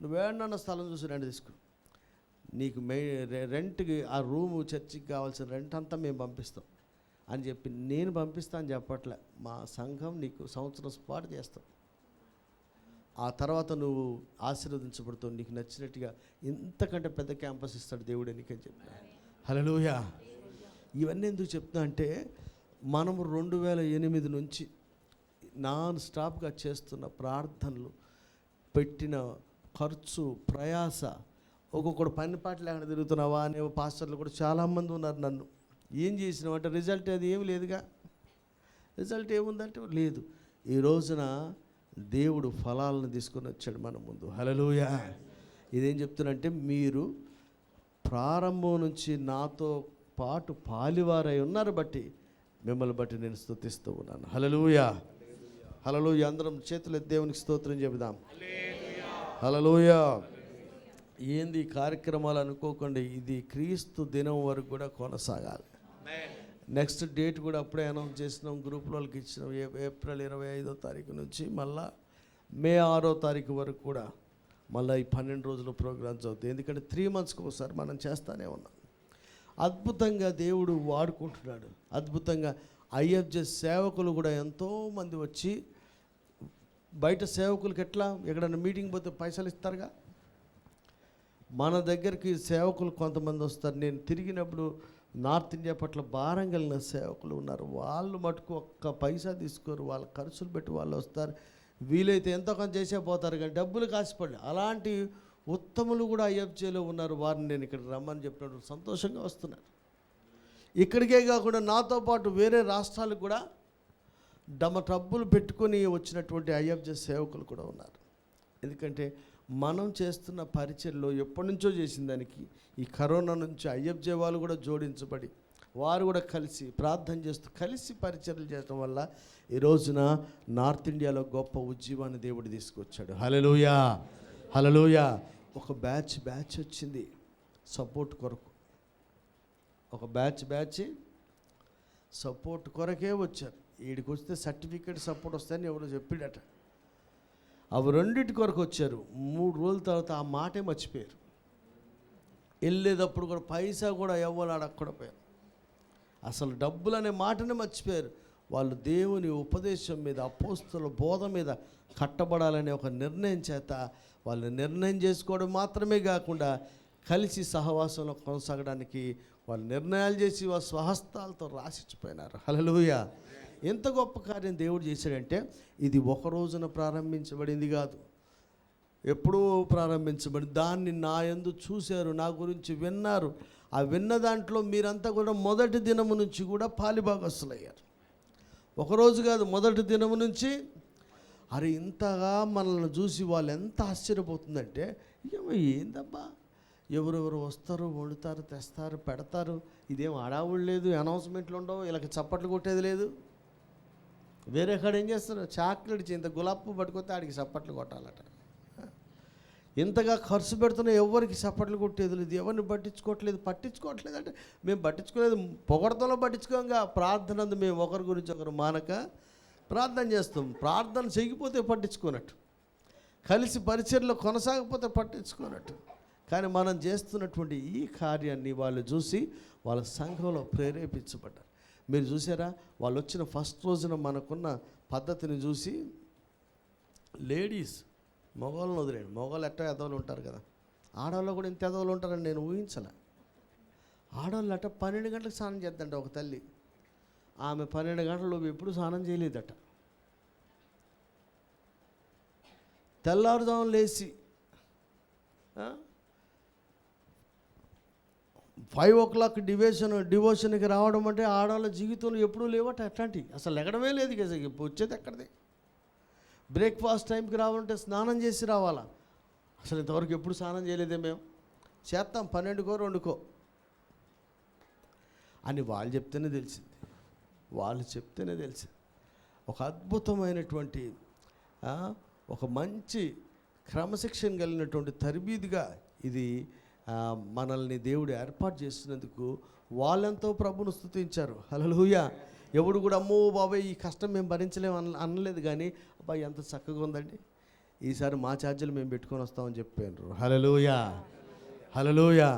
నువ్వేడన్నా స్థలం చూసి రెంట్ తీసుకుని, నీకు రెంట్కి ఆ రూము చర్చికి కావాల్సిన రెంట్ అంతా మేము పంపిస్తాం అని చెప్పి, నేను పంపిస్తా అని చెప్పట్లే, మా సంఘం నీకు సంవత్సరం పాటు చేస్తాం, ఆ తర్వాత నువ్వు ఆశీర్వదించబడుతావు, నీకు నచ్చినట్టుగా ఇంతకంటే పెద్ద క్యాంపస్ ఇస్తాడు దేవుడు నీకని చెప్పిన. హల్లెలూయా. ఇవన్నీ ఎందుకు చెప్తున్నా అంటే, మనము 2008 నుంచి నాన్ స్టాప్గా చేస్తున్న ప్రార్థనలు, పెట్టిన ఖర్చు, ప్రయాస, ఒక్కొక్కడు పని పాట లేకుండా తిరుగుతున్నావా అనే పాస్టర్లు కూడా చాలామంది ఉన్నారు. నన్ను ఏం చేసినావంటే రిజల్ట్ అది ఏమి లేదుగా, రిజల్ట్ ఏముందంటే లేదు. ఈ రోజున దేవుడు ఫలాలను తీసుకొని వచ్చాడు మన ముందు. హల్లెలూయా. ఇదేం చెప్తున్నంటే మీరు ప్రారంభం నుంచి నాతో పాటు పాలివారై ఉన్నారు బట్టి మిమ్మల్ని బట్టి నేను స్తుతిస్తూ ఉన్నాను. హల్లెలూయా, హల్లెలూయా. అందరం చేతులు ఎత్తి దేవునికి స్తోత్రం చెబుదాం. హల్లెలూయా. ఏంది ఈ కార్యక్రమాలు అనుకోకండి, ఇది క్రీస్తు దినం వరకు కూడా కొనసాగాలి. నెక్స్ట్ డేట్ కూడా అప్పుడే అనౌన్స్ చేసినాం, గ్రూప్ వాళ్ళకి ఇచ్చినాం. ఏప్రిల్ 25వ తారీఖు నుంచి మళ్ళా మే 6వ తారీఖు వరకు కూడా మళ్ళీ ఈ 12 రోజుల ప్రోగ్రామ్స్ అవుతాయి. ఎందుకంటే 3 monthsకి ఒకసారి మనం చేస్తూనే ఉన్నాం. అద్భుతంగా దేవుడు వాడుకుంటున్నాడు. అద్భుతంగా ఐఎఫ్జే సేవకులు కూడా ఎంతోమంది వచ్చి, బయట సేవకులకి ఎట్లా ఎక్కడైనా మీటింగ్ పోతే పైసలు ఇస్తారుగా, మన దగ్గరికి సేవకులు కొంతమంది వస్తారు. నేను తిరిగినప్పుడు నార్త్ ఇండియా పట్ల భారం కలిగిన సేవకులు ఉన్నారు. వాళ్ళు మటుకు ఒక్క పైసా తీసుకోరు, వాళ్ళ ఖర్చులు పెట్టి వాళ్ళు వస్తారు. వీలైతే ఎంతో కొంత చేసే పోతారు, కానీ డబ్బులు కాసిపడి అలాంటి ఉత్తములు కూడా ఐఎఫ్జేలో ఉన్నారు. వారిని నేను ఇక్కడ రమ్మని చెప్పినప్పుడు సంతోషంగా వస్తున్నారు. ఇక్కడికే కాకుండా నాతో పాటు వేరే రాష్ట్రాలకు కూడా డబ్బులు పెట్టుకొని వచ్చినటువంటి ఐఎఫ్జే సేవకులు కూడా ఉన్నారు. ఎందుకంటే మనం చేస్తున్న పరిచర్లో ఎప్పటి నుంచో చేసిన దానికి ఈ కరోనా నుంచి ఐఎఫ్జే వాళ్ళు కూడా జోడించబడి వారు కూడా కలిసి ప్రార్థన చేస్తూ కలిసి పరిచర్యలు చేయడం వల్ల ఈ రోజున నార్త్ ఇండియాలో గొప్ప ఉద్యమాన్ని దేవుడు తీసుకొచ్చాడు. హల్లెలూయా, హల్లెలూయా. ఒక బ్యాచ్ వచ్చింది సపోర్ట్ కొరకు, ఒక బ్యాచ్ సపోర్ట్ కొరకే వచ్చారు. వీడికి వస్తే సర్టిఫికేట్ సపోర్ట్ వస్తాయని ఎవరో చెప్పాడట. అవి రెండింటి కొరకు వచ్చారు. 3 రోజుల తర్వాత ఆ మాటే మర్చిపోయారు. వెళ్ళేటప్పుడు కూడా పైసా కూడా ఎవ్వరు అడగకపోయారు. అసలు డబ్బులు అనే మాటనే మర్చిపోయారు. వాళ్ళు దేవుని ఉపదేశం మీద, అపోస్తలుల బోధ మీద కట్టబడాలనే ఒక నిర్ణయం చేత వాళ్ళు నిర్ణయం చేసుకోవడం మాత్రమే కాకుండా కలిసి సహవాసంలో కొనసాగడానికి వాళ్ళు నిర్ణయాలు చేసి వాళ్ళ స్వహస్తాలతో రాసిచ్చిపోయినారు. హల్లెలూయా. ఎంత గొప్ప కార్యం దేవుడు చేశాడంటే ఇది ఒక రోజున ప్రారంభించబడింది కాదు, ఎప్పుడూ ప్రారంభించబడి దాన్ని నా యందు చూశారు, నా గురించి విన్నారు. ఆ విన్న దాంట్లో మీరంతా కూడా మొదటి దినము నుంచి కూడా పాలిభాగస్తులయ్యారు. ఒకరోజు కాదు, మొదటి దినము నుంచి. అరే ఇంతగా మనల్ని చూసి వాళ్ళు ఎంత ఆశ్చర్యపోతుందంటే, ఏందబ్బా ఎవరెవరు వస్తారు, వండుతారు, తెస్తారు, పెడతారు, ఇదేం హడావుడు లేదు, అనౌన్స్మెంట్లు ఉండవు, వీళ్ళకి చప్పట్లు కొట్టేది లేదు. వేరే కాడ ఏం చేస్తారు, చాక్లెట్ ఇంత గులాబీ పట్టుకొస్తే ఆడికి చప్పట్లు కొట్టాలట. ఇంతగా ఖర్చు పెడుతున్నా ఎవరికి చప్పట్లు కొట్టేది లేదు, ఎవరిని పట్టించుకోవట్లేదు అంటే మేము పట్టించుకోలేదు, పొగడతలో పట్టించుకోగా ప్రార్థన మేము ఒకరి గురించి ఒకరు మానక ప్రార్థన చేస్తాం. ప్రార్థన చేయకపోతే పట్టించుకోనట్టు, కలిసి పరిచర్లో కొనసాగకపోతే పట్టించుకోనట్టు. కానీ మనం చేస్తున్నటువంటి ఈ కార్యాన్ని వాళ్ళు చూసి వాళ్ళ సంఘంలో ప్రేరేపించబడ్డారు. మీరు చూసారా, వాళ్ళు వచ్చిన ఫస్ట్ రోజున మనకున్న పద్ధతిని చూసి లేడీస్, మగవాళ్ళని వదిలేండి, మగవాళ్ళు ఎట్టా ఎదవలు ఉంటారు కదా, ఆడవాళ్ళు కూడా ఇంత ఎదవలు ఉంటారని నేను ఊహించలే. ఆడవాళ్ళు అట్ట 12 గంటలకు స్నానం చేద్దంట ఒక తల్లి. ఆమె 12 గంటలు ఎప్పుడు స్నానం చేయలేదట. తెల్లారుజామున లేచి 5 o'clock డివోషన్కి రావడం అంటే ఆడవాళ్ళ జీవితంలో ఎప్పుడూ లేవట. అట్లాంటి అసలు ఎగడమే లేదు కదా, వచ్చేది ఎక్కడిది. బ్రేక్ఫాస్ట్ టైంకి రావాలంటే స్నానం చేసి రావాలా. అసలు ఇంతవరకు ఎప్పుడు స్నానం చేయలేదే మేము, చేస్తాం 12కో 2కో అని వాళ్ళు చెప్తేనే తెలిసింది. ఒక అద్భుతమైనటువంటి ఒక మంచి క్రమశిక్షణ కలిగినటువంటి తరబీదుగా ఇది మనల్ని దేవుడు ఏర్పాటు చేసినందుకు వాళ్ళెంతో ప్రభును స్తుతించారు. హల్లెలూయా. ఎవడు కూడా అమ్మో బాబాయ్ ఈ కష్టం మేము భరించలేము అనలేదు. కానీ అబ్బాయి ఎంత చక్కగా ఉందండి, ఈసారి మా ఛార్జీలు మేము పెట్టుకొని వస్తామని చెప్పారు. హల్లెలూయా, హల్లెలూయా.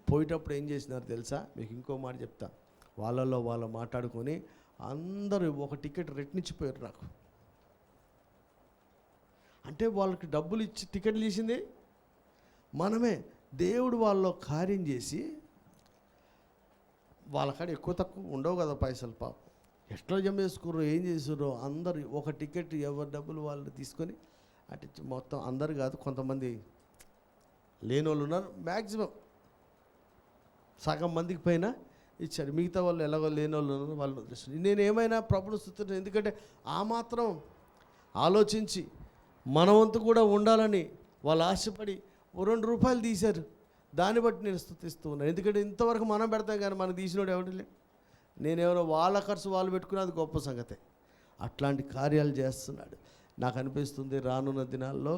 పోయేటప్పుడు ఏం చేసినారు తెలుసా, మీకు ఇంకో మాట చెప్తా. వాళ్ళల్లో వాళ్ళు మాట్లాడుకొని అందరూ ఒక టికెట్ రెట్నిచ్చిపోయారు నాకు. అంటే వాళ్ళకి డబ్బులు ఇచ్చి టికెట్లు తీసింది మనమే. దేవుడు వాళ్ళలో కార్యం చేసి, వాళ్ళకాడ ఎక్కువ తక్కువ ఉండవు కదా పైసలు, పాపం ఎట్లా జమ చేసుకుర్రో ఏం చేసారో అందరు ఒక టికెట్ ఎవరి డబ్బులు వాళ్ళు తీసుకొని అటు మొత్తం అందరు కాదు, కొంతమంది లేని వాళ్ళు ఉన్నారు. మ్యాక్సిమం సగం మందికి పైన ఇచ్చాడు. మిగతా వాళ్ళు ఎలాగో లేని వాళ్ళు ఉన్నారు, వాళ్ళు వదిలేస్తారు. నేను ఏమైనా ప్రభుని స్తుతించాను, ఎందుకంటే ఆ మాత్రం ఆలోచించి మన వంతు కూడా ఉండాలని వాళ్ళు ఆశపడి రూపాయలు తీశారు. దాన్ని బట్టి నేను స్తుతిస్తూ ఉన్నాను. ఎందుకంటే ఇంతవరకు మనం పెడతాం కానీ మనకు తీసినోడు ఎవడు లే. నేనేమో వాళ్ళ ఖర్చు వాళ్ళు పెట్టుకున్నది గొప్ప సంగతే. అట్లాంటి కార్యాలు చేస్తున్నాడు. నాకు అనిపిస్తుంది రానున్న దినాల్లో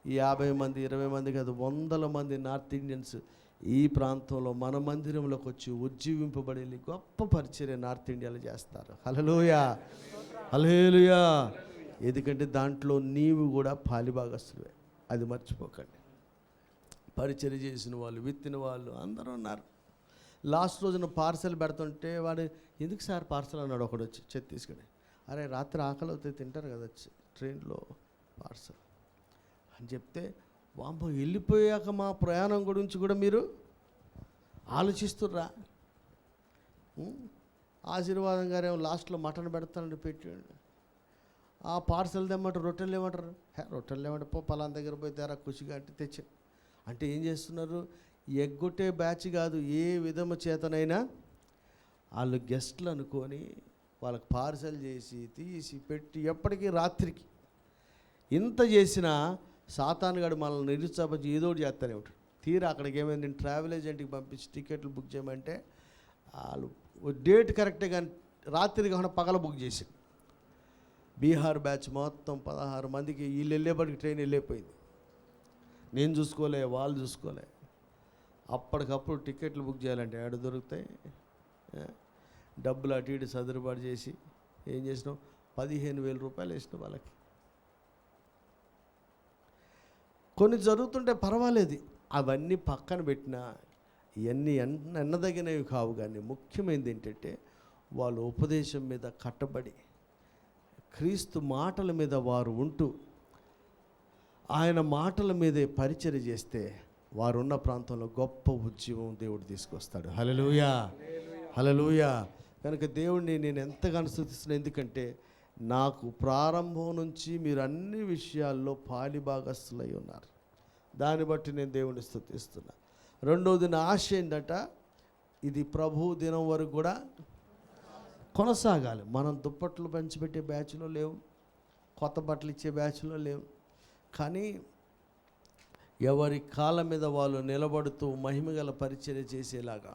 50 మంది 20 మంది కాదు 100 మంది నార్త్ ఇండియన్స్ ఈ ప్రాంతంలో మన మందిరంలోకి వచ్చి ఉజ్జీవింపబడి గొప్ప పరిచర్య నార్త్ ఇండియాలో చేస్తారు. హల్లెలూయా, హల్లెలూయా. ఎందుకంటే దాంట్లో నీవు కూడా పాలిభాగస్తువే, అది మర్చిపోకండి. పరిచర్య చేసిన వాళ్ళు, విత్తిన వాళ్ళు అందరూ ఉన్నారు. లాస్ట్ రోజున పార్సల్ పెడుతుంటే వాడు ఎందుకు సార్ పార్సల్ అన్నాడు ఒకడు వచ్చి చేతి తీసుకుని. అరే రాత్రి ఆకలి అవుతాయి తింటారు కదా ట్రైన్లో పార్సల్ అని చెప్తే, వామ్మో వెళ్ళిపోయాక మా ప్రయాణం గురించి కూడా మీరు ఆలోచిస్తుర్రా. ఆశీర్వాదం గారు లాస్ట్లో మటన్ పెడతానని పెట్టండి. ఆ పార్సల్ తెమ్మంటారు, రొట్టెలు ఏమంటారు, రొట్టెలు ఏమంటారు, పలానా దగ్గర పోయి తెరా ఖుషిగా అంటే తెచ్చి. అంటే ఏం చేస్తున్నారు, ఎగ్గొట్టే బ్యాచ్ కాదు, ఏ విధము చేతనైనా వాళ్ళు గెస్ట్లు అనుకొని వాళ్ళకి పార్సల్ చేసి తీసి పెట్టి ఎప్పటికీ రాత్రికి ఇంత చేసినా సాతానుగాడు మనల్ని నిరుత్సాహపరిచి ఏదో ఒకటి చేస్తూనే ఉంటాడు. తీరా అక్కడికి ఏమైంది, నేను ట్రావెల్ ఏజెంట్కి పంపించి టికెట్లు బుక్ చేయమంటే వాళ్ళు డేట్ కరెక్టే కానీ రాత్రి కాకుండా పగల బుక్ చేసి బీహార్ బ్యాచ్ మొత్తం 16 మందికి వీళ్ళు వెళ్ళేపటికి ట్రైన్ వెళ్ళిపోయింది. నేను చూసుకోలే, వాళ్ళు చూసుకోలే. అప్పటికప్పుడు టికెట్లు బుక్ చేయాలంటే ఏడ దొరుకుతాయి. డబ్బులు అటు ఇటు సదురుబాటు చేసి ఏం చేసినాం, 15,000 రూపాయలు వేసినాం వాళ్ళకి. కొన్ని జరుగుతుంటే పర్వాలేదు, అవన్నీ పక్కన పెట్టినా ఇవన్నీ ఎన్నదగినవి కావు. కానీ ముఖ్యమైనది ఏంటంటే వాళ్ళు ఉపదేశం మీద కట్టబడి క్రీస్తు మాటల మీద వారు ఉంటూ ఆయన మాటల మీదే పరిచర్య చేస్తే వారున్న ప్రాంతంలో గొప్ప ఉద్యమం దేవుడు తీసుకొస్తాడు. హల్లెలూయా, హల్లెలూయా. కనుక దేవుడిని నేను ఎంతగానో స్తుతిస్తున్నాను. ఎందుకంటే నాకు ప్రారంభం నుంచి మీరు అన్ని విషయాల్లో పాలిభాగస్తులై ఉన్నారు. దాన్ని బట్టి నేను దేవుడిని స్తుతిస్తున్నా. రెండవది నా ఆశ ఏంటంట, ఇది ప్రభు దినం వరకు కూడా కొనసాగాలి. మనం దుప్పట్లు పంచిపెట్టే బ్యాచ్లో లేవు, కొత్త బట్టలు ఇచ్చే బ్యాచ్లో లేవు. కానీ ఎవరి కాళ్ళ మీద వాళ్ళు నిలబడుతూ మహిమగల పరిచర్య చేసేలాగా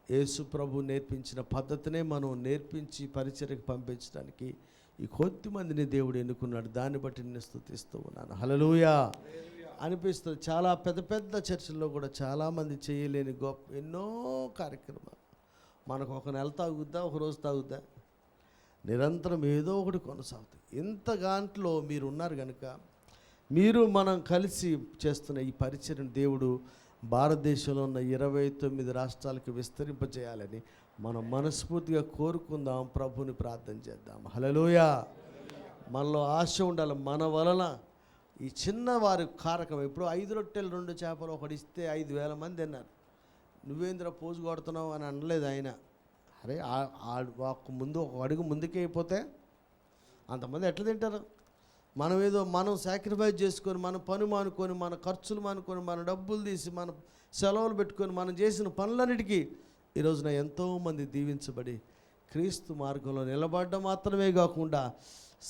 యేసు ప్రభు నేర్పించిన పద్ధతినే మనం నేర్పించి పరిచర్యకు పంపించడానికి ఈ కొద్ది మందిని దేవుడు ఎన్నుకున్నాడు. దాన్ని బట్టి నేను స్తుతిస్తూ ఉన్నాను. హల్లెలూయా అనిపిస్తుంది. చాలా పెద్ద పెద్ద చర్చిల్లో కూడా చాలామంది చేయలేని గొప్ప ఎన్నో కార్యక్రమాలు. మనకు ఒక నెల తాగుద్దా, ఒక రోజు తాగుద్దా, నిరంతరం ఏదో ఒకటి కొనసాగుతుంది. ఇంత దాంట్లో మీరు ఉన్నారు కనుక మీరు మనం కలిసి చేస్తున్న ఈ పరిచర్యను దేవుడు భారతదేశంలో ఉన్న 29 రాష్ట్రాలకు విస్తరింపజేయాలని మనం మనస్ఫూర్తిగా కోరుకుందాం. ప్రభుని ప్రార్థన చేద్దాం. హల్లెలూయా. మనలో ఆశ ఉండాలి. మన వలన ఈ చిన్నవారి కారకం ఇప్పుడు 5 రొట్టెలు 2 చేపలు ఒకటి ఇస్తే 5,000 మంది అన్నారు. నువ్వేంద్ర పోజు కొడుతున్నావు అని అనలేదు ఆయన. అరే ముందు ఒక అడుగు ముందుకే అయిపోతే అంతమంది ఎట్లా తింటారు? మనం సాక్రిఫైస్ చేసుకొని మన పని మానుకొని మన ఖర్చులు మానుకొని మన డబ్బులు తీసి మన సెలవులు పెట్టుకొని మనం చేసిన పనులన్నిటికీ ఈరోజున ఎంతోమంది దీవించబడి క్రీస్తు మార్గంలో నిలబడడం మాత్రమే కాకుండా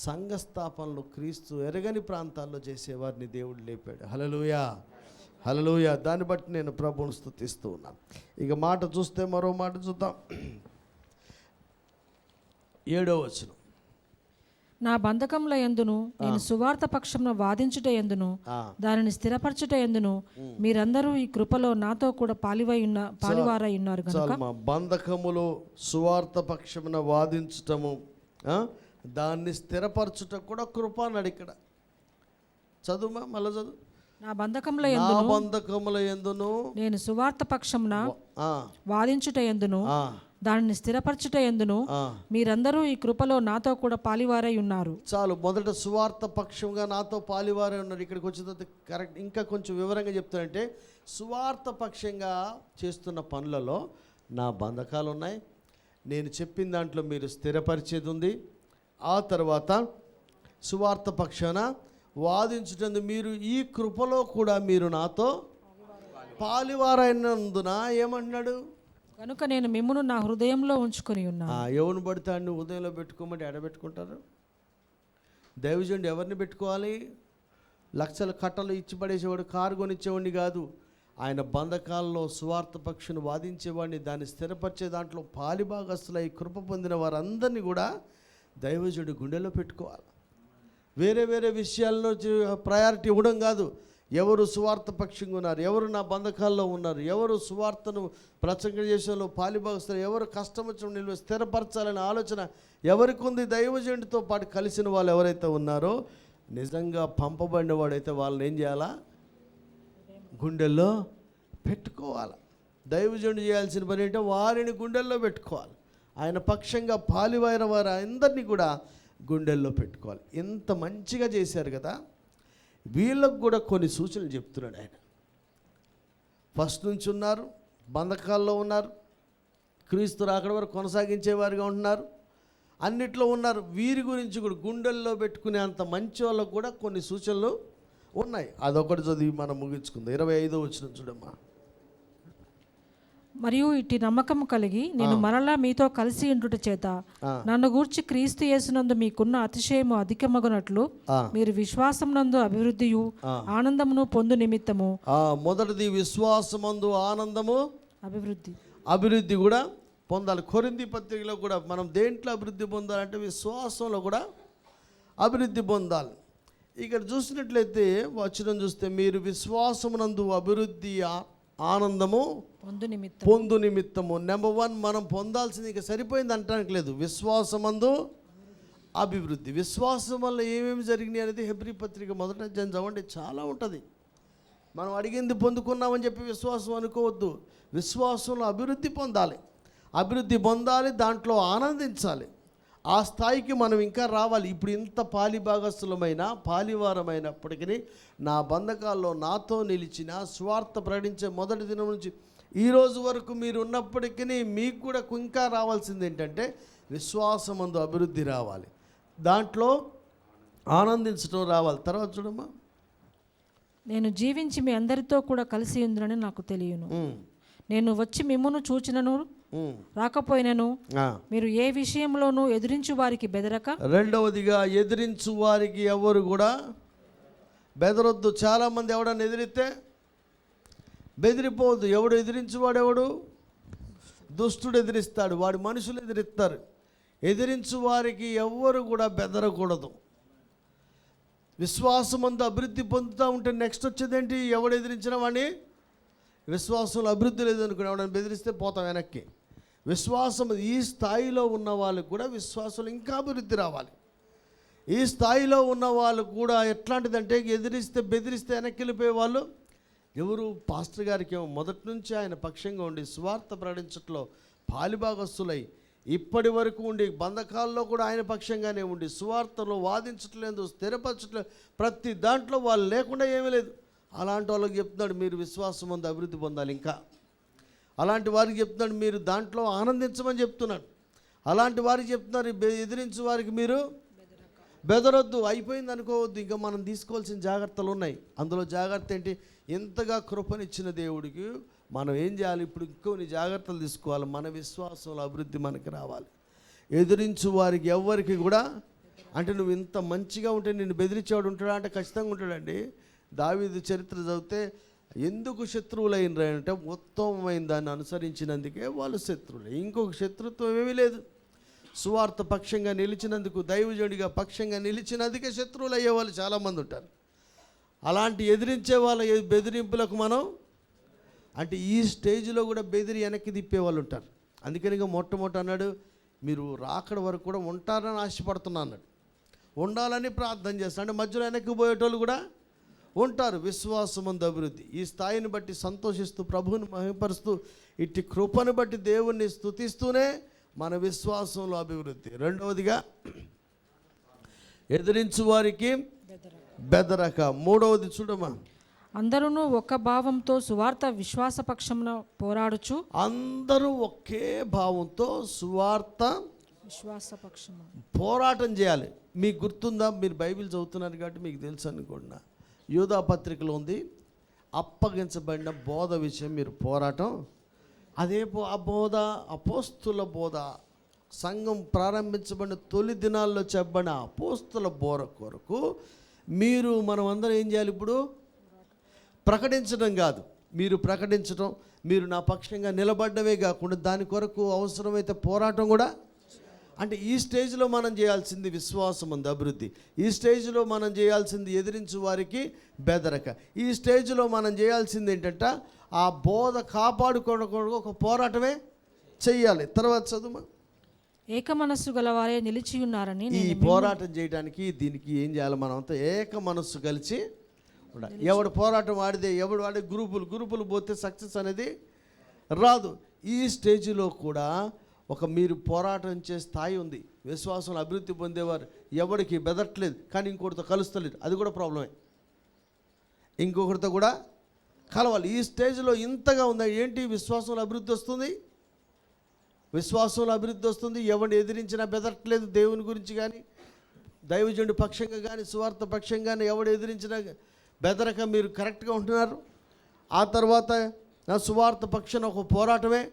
సంఘ స్థాపనలు క్రీస్తు ఎరగని ప్రాంతాల్లో చేసేవారిని దేవుడు లేపాడు. హల్లెలూయా, హల్లెలూయా. దాన్ని బట్టి నేను ప్రభువును స్తుతిస్తూ ఉన్నాను. ఇక మాట చూస్తే మరో మాట చూద్దాం. 7వ వచనం. నా బంధకముల యందును నేను సువార్త పక్షమున వాదించుట యందును దానిని స్థిరపరచుట యందును మీరందరూ ఈ కృపలో నాతో కూడా పాలివారై ఉన్నారు కనుక బంధకములో సువార్త పక్షమున వాదించటము దాన్ని స్థిరపరచుట కూడా కృప అన్నాడు ఇక్కడ. చదువుమా మళ్ళీ చదువు. నా బంధకముల యందును నేను సువార్త పక్షమున వాదించుట యందును దానిని స్థిరపరచుట యందును మీరందరూ ఈ కృపలో నాతో కూడా పాలివారై ఉన్నారు. చాలు. మొదట సువార్త పక్షంగా నాతో పాలివారై ఉన్నారు. ఇక్కడికి వచ్చిన తర్వాత కరెక్ట్ ఇంకా కొంచెం వివరంగా చెప్తానంటే సువార్త పక్షంగా చేస్తున్న పనులలో నా బంధకాలు ఉన్నాయి, నేను చెప్పిన దాంట్లో మీరు స్థిరపరిచేది ఉంది. ఆ తర్వాత సువార్త పక్షాన వాదించుటందు మీరు ఈ కృపలో కూడా మీరు నాతో పాలివారైనందున ఏమంటున్నాడు, కనుక నేను మిమ్మును నా హృదయంలో ఉంచుకొని ఉన్నాను. ఎవరిని పడితే అన్ని హృదయంలో పెట్టుకోమంటే ఎడబెట్టుకుంటారు? దైవజనుడు ఎవరిని పెట్టుకోవాలి? లక్షల కట్టలు ఇచ్చి పడేసేవాడు, కారు కొనిచ్చేవాడిని కాదు. ఆయన బంధకాల్లో సువార్త పక్షుని వాదించేవాడిని, దాన్ని స్థిరపరిచే దాంట్లో పాలిభాగస్తులై కృప పొందిన వారందరినీ కూడా దైవజనుడి గుండెలో పెట్టుకోవాలి. వేరే వేరే విషయాల్లో ప్రయారిటీ ఇవ్వడం కాదు. ఎవరు సువార్త పక్షంగా ఉన్నారు, ఎవరు నా బంధకాల్లో ఉన్నారు, ఎవరు సువార్తను ప్రసంగం చేసేలో పాలిభాగస్తులు, ఎవరు కష్టం వచ్చిన నిలువ స్థిరపరచాలనే ఆలోచన ఎవరికి ఉంది? దైవజనుడితో పాటు కలిసిన వాళ్ళు ఎవరైతే ఉన్నారో, నిజంగా పంపబడిన వాడైతే వాళ్ళని ఏం చేయాలా? గుండెల్లో పెట్టుకోవాలి. దైవజనుడు చేయాల్సిన పని ఏంటంటే వారిని గుండెల్లో పెట్టుకోవాలి. ఆయన పక్షంగా పాలివైన వారు అందరినీ కూడా గుండెల్లో పెట్టుకోవాలి. ఇంత మంచిగా చేశారు కదా, వీళ్ళకు కూడా కొన్ని సూచనలు చెప్తున్నాడు ఆయన. ఫస్ట్ నుంచి ఉన్నారు, బంధకాల్లో ఉన్నారు, క్రీస్తు రాకడ వరకు కొనసాగించేవారుగా ఉంటున్నారు, అన్నిట్లో ఉన్నారు. వీరి గురించి కూడా గుండెల్లో పెట్టుకునే అంత మంచి వాళ్ళకు కూడా కొన్ని సూచనలు ఉన్నాయి. అదొకటి చదివి మనం ముగించుకుందాం. 25వ వచనం చూడమ్మా. మరియు ఇట్టి నమ్మకము కలిగి నేను మరలా మీతో కలిసి ఉండుట చేత నన్ను గూర్చి క్రీస్తు యేసునందు మీకున్న అతిశయము అధికమగునట్లు మీరు విశ్వాసం నందు అభివృద్ధియు ఆనందమును పొందు నిమిత్తము. మొదటిది విశ్వాసమందు ఆనందము, అభివృద్ధి కూడా పొందాలి. కొరింథీ పత్రికలో కూడా మనం దేంట్లో అభివృద్ధి పొందాలంటే విశ్వాసంలో కూడా అభివృద్ధి పొందాలి. ఇక్కడ చూసినట్లయితే వచనం చూస్తే మీరు విశ్వాసమునందు అభివృద్ధి ఆనందము పొందు నిమిత్తము. నెంబర్ 1 మనం పొందాల్సింది ఇక సరిపోయింది అంటానికి లేదు. విశ్వాసమందు అభివృద్ధి. విశ్వాసం వల్ల ఏమేమి జరిగినాయి అనేది హెబ్రీ పత్రిక 1వ అధ్యాయం చదవండి, చాలా ఉంటుంది. మనం అడిగింది పొందుకున్నామని చెప్పి విశ్వాసం అనుకోవద్దు. విశ్వాసంలో అభివృద్ధి పొందాలి, అభివృద్ధి పొందాలి, దాంట్లో ఆనందించాలి. ఆ స్థాయికి మనం ఇంకా రావాలి. ఇప్పుడు ఇంత పాలిభాగస్థులమైన పాలివారమైనప్పటికీ నా బంధకాల్లో నాతో నిలిచిన స్వార్థ ప్రకటించే మొదటి దినం నుంచి ఈ రోజు వరకు మీరు ఉన్నప్పటికీ మీకు కూడా ఇంకా రావాల్సింది ఏంటంటే విశ్వాసమందు అభివృద్ధి రావాలి, దాంట్లో ఆనందించడం రావాలి. తర్వాత చూడమ్మా, నేను జీవించి మీ అందరితో కూడా కలిసి ఉందని నాకు తెలియను. నేను వచ్చి మిమ్మును చూచినను రాకపోయినను మీరు ఏ విషయంలోనూ ఎదిరించు వారికి బెదరక. రెండవదిగా ఎదిరించు వారికి ఎవరు కూడా బెదరొద్దు. చాలామంది ఎవడన్నా ఎదిరితే బెదిరిపోవద్దు. ఎవడు ఎదిరించువాడెవడు? దుష్టుడు ఎదిరిస్తాడు, వాడి మనుషులు ఎదిరిస్తారు. ఎదిరించు వారికి ఎవ్వరు కూడా బెదరకూడదు. విశ్వాసమంతా అభివృద్ధి పొందుతూ ఉంటే నెక్స్ట్ వచ్చేదేంటి? ఎవడు ఎదిరించిన వాడిని, విశ్వాసంలో అభివృద్ధి లేదనుకుని ఎవడని బెదిరిస్తే పోతాం వెనక్కి. విశ్వాసం ఈ స్థాయిలో ఉన్న వాళ్ళకు కూడా విశ్వాసంలో ఇంకా అభివృద్ధి రావాలి. ఈ స్థాయిలో ఉన్న వాళ్ళు కూడా ఎట్లాంటిదంటే ఎదిరిస్తే బెదిరిస్తే వెనక్కి వెళ్ళిపోయే వాళ్ళు ఎవరు? పాస్టర్ గారికి ఏమో మొదటి నుంచి ఆయన పక్షంగా ఉండి స్వార్థ ప్రకటించట్లో పాలిభాగస్తులై ఇప్పటి వరకు ఉండి బంధకాల్లో కూడా ఆయన పక్షంగానే ఉండి సువార్తలో వాదించట్లేదు, స్థిరపరచట్లేదు, ప్రతి దాంట్లో వాళ్ళు లేకుండా ఏమీ లేదు. అలాంటి వాళ్ళకి చెప్తున్నాడు మీరు విశ్వాసం ముందు అభివృద్ధి పొందాలి. ఇంకా అలాంటి వారికి చెప్తున్నాడు మీరు దాంట్లో ఆనందించమని చెప్తున్నాడు. అలాంటి వారికి చెప్తున్నారు ఎదిరించు వారికి మీరు బెదరొద్దు. అయిపోయింది అనుకోవద్దు, ఇంకా మనం తీసుకోవాల్సిన జాగ్రత్తలు ఉన్నాయి. అందులో జాగ్రత్త ఏంటి? ఎంతగా కృపనిచ్చిన దేవుడికి మనం ఏం చేయాలి? ఇప్పుడు ఇంకొన్ని జాగ్రత్తలు తీసుకోవాలి. మన విశ్వాసంలో అభివృద్ధి మనకి రావాలి. ఎదిరించు వారికి ఎవరికి కూడా అంటే నువ్వు ఇంత మంచిగా ఉంటే నిన్ను బెదిరించేవాడు ఉంటాడా అంటే ఖచ్చితంగా ఉంటాడండి. దావీదు చరిత్ర చదివితే ఎందుకు శత్రువులైనరా అంటే ఉత్తమమైన దాన్ని అనుసరించినందుకే వాళ్ళు శత్రువులు. ఇంకొక శత్రుత్వం ఏమీ లేదు. సువార్త పక్షంగా నిలిచినందుకు, దైవజనుడిగా పక్షంగా నిలిచినందుకే శత్రువులు అయ్యేవాళ్ళు చాలామంది ఉంటారు. అలాంటి ఎదిరించే వాళ్ళ బెదిరింపులకు మనం అంటే ఈ స్టేజ్లో కూడా బెదిరి వెనక్కి తిప్పేవాళ్ళు ఉంటారు. అందుకని మొట్టమొదటి అన్నాడు మీరు రాకడ వరకు కూడా ఉంటారని ఆశపడుతున్నా అన్నాడు. ఉండాలని ప్రార్థన చేస్తాను. అంటే మధ్యలో వెనక్కి పోయేటోళ్ళు కూడా ఉంటారు. విశ్వాసమందు అభివృద్ధి. ఈ స్థాయిని బట్టి సంతోషిస్తూ ప్రభువుని మహిమపరుస్తూ ఇట్టి కృపను బట్టి దేవుణ్ణి స్తుతిస్తూనే మన విశ్వాసంలో అభివృద్ధి. రెండవదిగా ఎదిరించు వారికి బెదరక. మూడవది చూడమ్మా, అందరూ ఒక్క భావంతో సువార్త విశ్వాసపక్షమున పోరాడుచు. అందరూ ఒకే భావంతో సువార్త విశ్వాసపక్షము పోరాటం చేయాలి. మీకు గుర్తుందా? మీరు బైబిల్ చదువుతున్నారు కాబట్టి మీకు తెలుసు అనుకోండి. యూదా పత్రికలో ఉంది అప్పగించబడిన బోధ విషయం మీరు పోరాటం. అదే ఆ బోధ అపోస్తుల బోధ, సంఘం ప్రారంభించబడిన తొలి దినాల్లో చెప్పబడిన అపోస్తుల బోధ కొరకు మనం అందరం ఏం చేయాలి? ఇప్పుడు ప్రకటించడం కాదు, మీరు ప్రకటించడం, మీరు నా పక్షంగా నిలబడ్డమే కాకుండా దాని కొరకు అవసరమైతే పోరాటం కూడా. అంటే ఈ స్టేజ్లో మనం చేయాల్సింది విశ్వాసం ఉంది, అభివృద్ధి. ఈ స్టేజ్లో మనం చేయాల్సింది ఎదిరించు వారికి బెదరక. ఈ స్టేజ్లో మనం చేయాల్సింది ఏంటంటే ఆ బోధ కాపాడుకోవడం ఒక పోరాటమే చెయ్యాలి. తర్వాత చదువు. ఏక మనస్సు గలవారే నిలిచి ఉన్నారని. ఈ పోరాటం చేయడానికి దీనికి ఏం చేయాలి? మనం అంతా ఏక మనస్సు కలిసి ఉండాలి. ఎవడు పోరాటం వాడితే ఎవడు వాడే గ్రూపులు పోతే సక్సెస్ అనేది రాదు. ఈ స్టేజ్లో కూడా మీరు పోరాటం చేసే స్థాయి ఉంది. విశ్వాసం అభివృద్ధి పొందేవారు ఎవరికి బెదట్లేదు, కానీ ఇంకొకరితో కలుస్తలేదు, అది కూడా ప్రాబ్లమే. ఇంకొకరితో కూడా కలవాలి. ఈ స్టేజ్లో ఇంతగా ఉందా ఏంటి? విశ్వాసంలో అభివృద్ధి వస్తుంది, విశ్వాసంలో అభివృద్ధి వస్తుంది. ఎవరిని ఎదిరించినా బెదట్లేదు. దేవుని గురించి కానీ, దైవజనుడి పక్షంగా కానీ, సువార్త పక్షంగా కానీ ఎవడు ఎదిరించినా బెదరక మీరు కరెక్ట్గా ఉంటున్నారు. ఆ తర్వాత నా సువార్త పక్షాన ఒక పోరాటమే,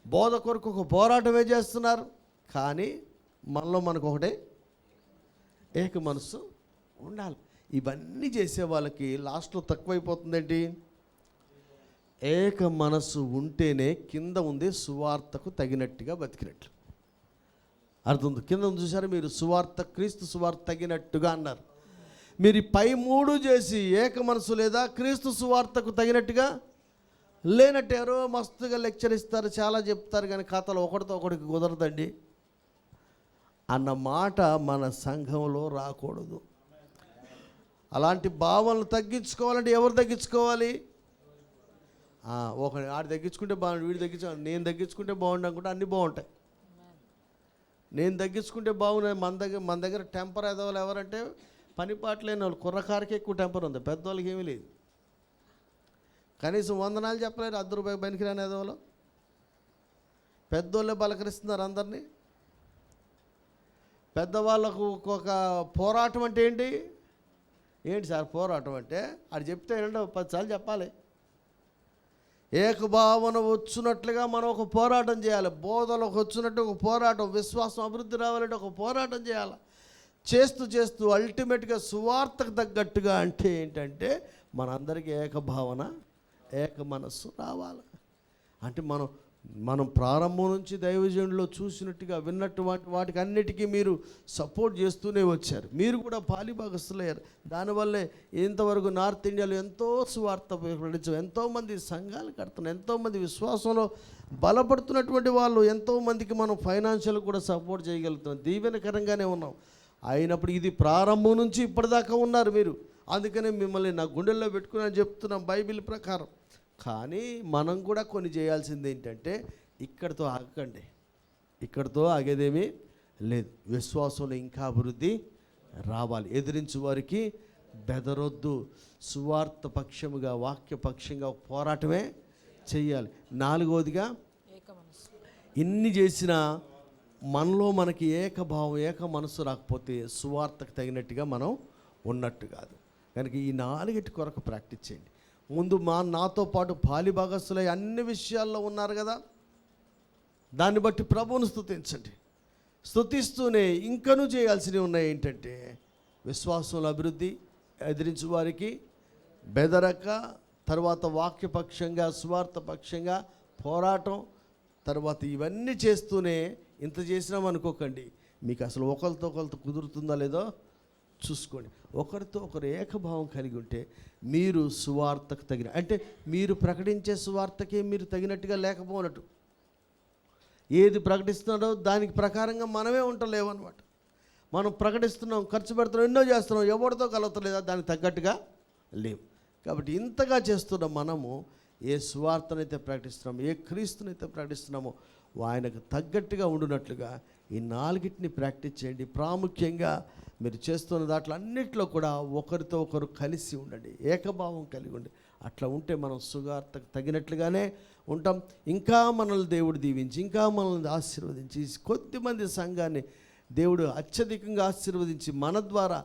బోధ కొరకు ఒక పోరాటమే చేస్తున్నారు. కానీ మనకు ఒకటే ఏక మనస్సు ఉండాలి. ఇవన్నీ చేసే వాళ్ళకి లాస్ట్లో తక్కువైపోతుందేంటి? ఏక మనస్సు ఉంటేనే కింద ఉంది సువార్తకు తగినట్టుగా బతికినట్లు అర్థం. కింద చూసారు మీరు, సువార్త క్రీస్తు సువార్త తగినట్టుగా అన్నారు. మీరు పై మూడు చేసి ఏక మనసు లేదా క్రీస్తు సువార్తకు తగినట్టుగా లేనట్టు ఎవరో మస్తుగా లెక్చర్ ఇస్తారు, చాలా చెప్తారు, కానీ ఖాతాలో ఒకటితో ఒకటికి కుదరదండి అన్న మాట మన సంఘంలో రాకూడదు. అలాంటి భావనలు తగ్గించుకోవాలంటే ఎవరు తగ్గించుకోవాలి? ఆడు తగ్గించుకుంటే బాగుండు, వీడు నేను తగ్గించుకుంటే బాగుండు అనుకుంటే అన్నీ బాగుంటాయి. నేను తగ్గించుకుంటే బాగున్నాయి. మన దగ్గర టెంపర్ ఎదవాలి ఎవరంటే పని పాట లేని వాళ్ళు. కుర్రకారికి ఎక్కువ టెంపర్ ఉంది, పెద్దవాళ్ళకి ఏమీ లేదు. కనీసం వందనాలు చెప్పలేరు, ₹10 పనికిరాని ఎదవలో. పెద్దోళ్ళే బలకరిస్తున్నారు అందరినీ. పెద్దవాళ్ళకు ఒక పోరాటం అంటే ఏంటి సార్ పోరాటం అంటే? అది చెప్తే 10 సార్లు చెప్పాలి. ఏకభావన వచ్చినట్లుగా మనం ఒక పోరాటం చేయాలి. బోధలకు వచ్చినట్టు ఒక పోరాటం, విశ్వాసం అభివృద్ధి రావాలంటే ఒక పోరాటం చేయాలి. చేస్తూ అల్టిమేట్గా సువార్తకు తగ్గట్టుగా అంటే ఏంటంటే మనందరికీ ఏకభావన, ఏక మనస్సు రావాలి. అంటే మనం ప్రారంభం నుంచి దైవజనుల్లో చూసినట్టుగా విన్నట్టు వాటికి అన్నిటికీ మీరు సపోర్ట్ చేస్తూనే వచ్చారు. మీరు కూడా పాలిభాగస్తులయ్యారు. దానివల్లే ఇంతవరకు నార్త్ ఇండియాలో ఎంతో సువార్త ప్రకటించాం, ఎంతోమంది సంఘాలు కడుతున్నాం, ఎంతోమంది విశ్వాసంలో బలపడుతున్నటువంటి వాళ్ళు, ఎంతోమందికి మనం ఫైనాన్షియల్ కూడా సపోర్ట్ చేయగలుగుతున్నాం. దీవెనకరంగానే ఉన్నాం. అయినప్పుడు ఇది ప్రారంభం నుంచి ఇప్పటిదాకా ఉన్నారు మీరు. అందుకనే మిమ్మల్ని నా గుండెల్లో పెట్టుకుని చెప్తున్నాం బైబిల్ ప్రకారం. కానీ మనం కూడా కొన్ని చేయాల్సింది ఏంటంటే ఇక్కడితో ఆగకండి, ఇక్కడితో ఆగేదేమీ లేదు. విశ్వాసంలో ఇంకా అభివృద్ధి రావాలి. ఎదిరించు వారికి బెదరొద్దు. సువార్త పక్షముగా, వాక్య పక్షంగా పోరాటమే చెయ్యాలి. 4వదిగా ఇన్ని చేసిన మనలో మనకి ఏకభావం, ఏక మనసు రాకపోతే సువార్తకు తగినట్టుగా మనం ఉన్నట్టు కాదు. కనుక ఈ 4 కొరకు ప్రాక్టీస్ చేయండి. ముందు నాతో పాటు పాలిభాగస్తులై అన్ని విషయాల్లో ఉన్నారు కదా, దాన్ని బట్టి ప్రభువును స్తుతించండి. స్తుతిస్తూనే ఇంకనూ చేయాల్సినవి ఉన్నాయి. ఏంటంటే విశ్వాసంలో అభివృద్ధి, ఎదిరించు వారికి బెదరక, తర్వాత వాక్యపక్షంగా, సువార్త పక్షంగా పోరాటం, తర్వాత ఇవన్నీ చేస్తూనే ఇంత చేసినామనుకోకండి, మీకు అసలు ఒకరితో కుదురుతుందా లేదో చూసుకోండి. ఒకరితో ఒకరు ఏకభావం కలిగి ఉంటే మీరు సువార్తకు అంటే మీరు ప్రకటించే సువార్తకే మీరు తగినట్టుగా లేకపోనట్టు. ఏది ప్రకటిస్తున్నాడో దానికి ప్రకారంగా మనమే ఉండలేమన్నమాట. మనం ప్రకటిస్తున్నాం, ఖర్చు పెడుతున్నాం, ఎన్నో చేస్తున్నాం, ఎవరితో కలవతలేదా దానికి తగ్గట్టుగా లేవు. కాబట్టి ఇంతగా చేస్తున్న మనము ఏ సువార్తనైతే ప్రకటిస్తున్నామో, ఏ క్రీస్తునైతే ప్రకటిస్తున్నామో ఆయనకు తగ్గట్టుగా ఉండునట్లుగా ఈ 4 ప్రాక్టీస్ చేయండి. ప్రాముఖ్యంగా మీరు చేస్తున్న దాంట్లో అన్నిట్లో కూడా ఒకరితో ఒకరు కలిసి ఉండండి, ఏకభావం కలిగి ఉండి. అట్లా ఉంటే మనం సువార్తకు తగినట్లుగానే ఉంటాం. ఇంకా మనల్ని దేవుడు దీవించి, ఇంకా మనల్ని ఆశీర్వదించి, కొద్దిమంది సంఘాన్ని దేవుడు అత్యధికంగా ఆశీర్వదించి మన ద్వారా,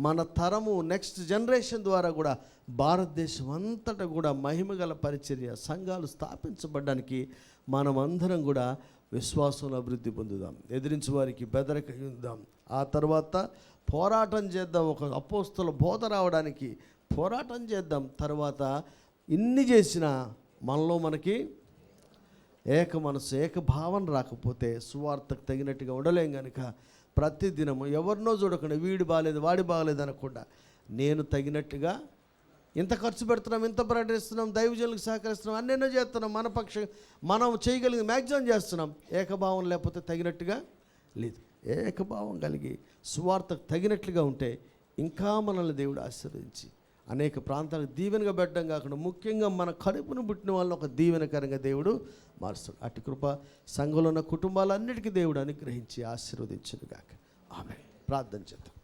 మన తరము, నెక్స్ట్ జనరేషన్ ద్వారా కూడా భారతదేశం అంతటా కూడా మహిమగల పరిచర్య సంఘాలు స్థాపించబడడానికి మనమందరం కూడా విశ్వాసంలో అభివృద్ధి పొందుదాం, ఎదిరించే వారికి బెదరక ఉందాం. ఆ తర్వాత పోరాటం చేద్దాం. ఒక అపోస్తల బోధ రావడానికి పోరాటం చేద్దాం. తర్వాత ఇన్ని చేసినా మనలో మనకి ఏక మనసు, ఏక భావన రాకపోతే సువార్తకు తగినట్టుగా ఉండలేం. కనుక ప్రతిదినము ఎవరినో చూడకుండా వీడి బాగాలేదు వాడి బాగాలేదు అనకుండా నేను తగినట్టుగా ఇంత ఖర్చు పెడుతున్నాం, ఇంత ప్రకటిస్తున్నాం, దైవజనులకు సహకరిస్తున్నాం, అన్నెన్నో చేస్తున్నాం, మన పక్షం మనం చేయగలిగింది మ్యాక్సిమం చేస్తున్నాం. ఏకభావం లేకపోతే తగినట్టుగా లేదు. ఏకభావం కలిగి సువార్తకు తగినట్లుగా ఉంటే ఇంకా మనల్ని దేవుడు ఆశీర్వదించి అనేక ప్రాంతాలకు దీవెనగా పెట్టడం కాకుండా ముఖ్యంగా మన కడుపును పుట్టిన వాళ్ళని ఒక దీవెనకరంగా దేవుడు మారుస్తాడు. అటు కృప సంఘంలో ఉన్న కుటుంబాలన్నిటికీ దేవుడు అనుగ్రహించి ఆశీర్వదించును గాక. ఆమేన్. ప్రార్థన చేద్దాం.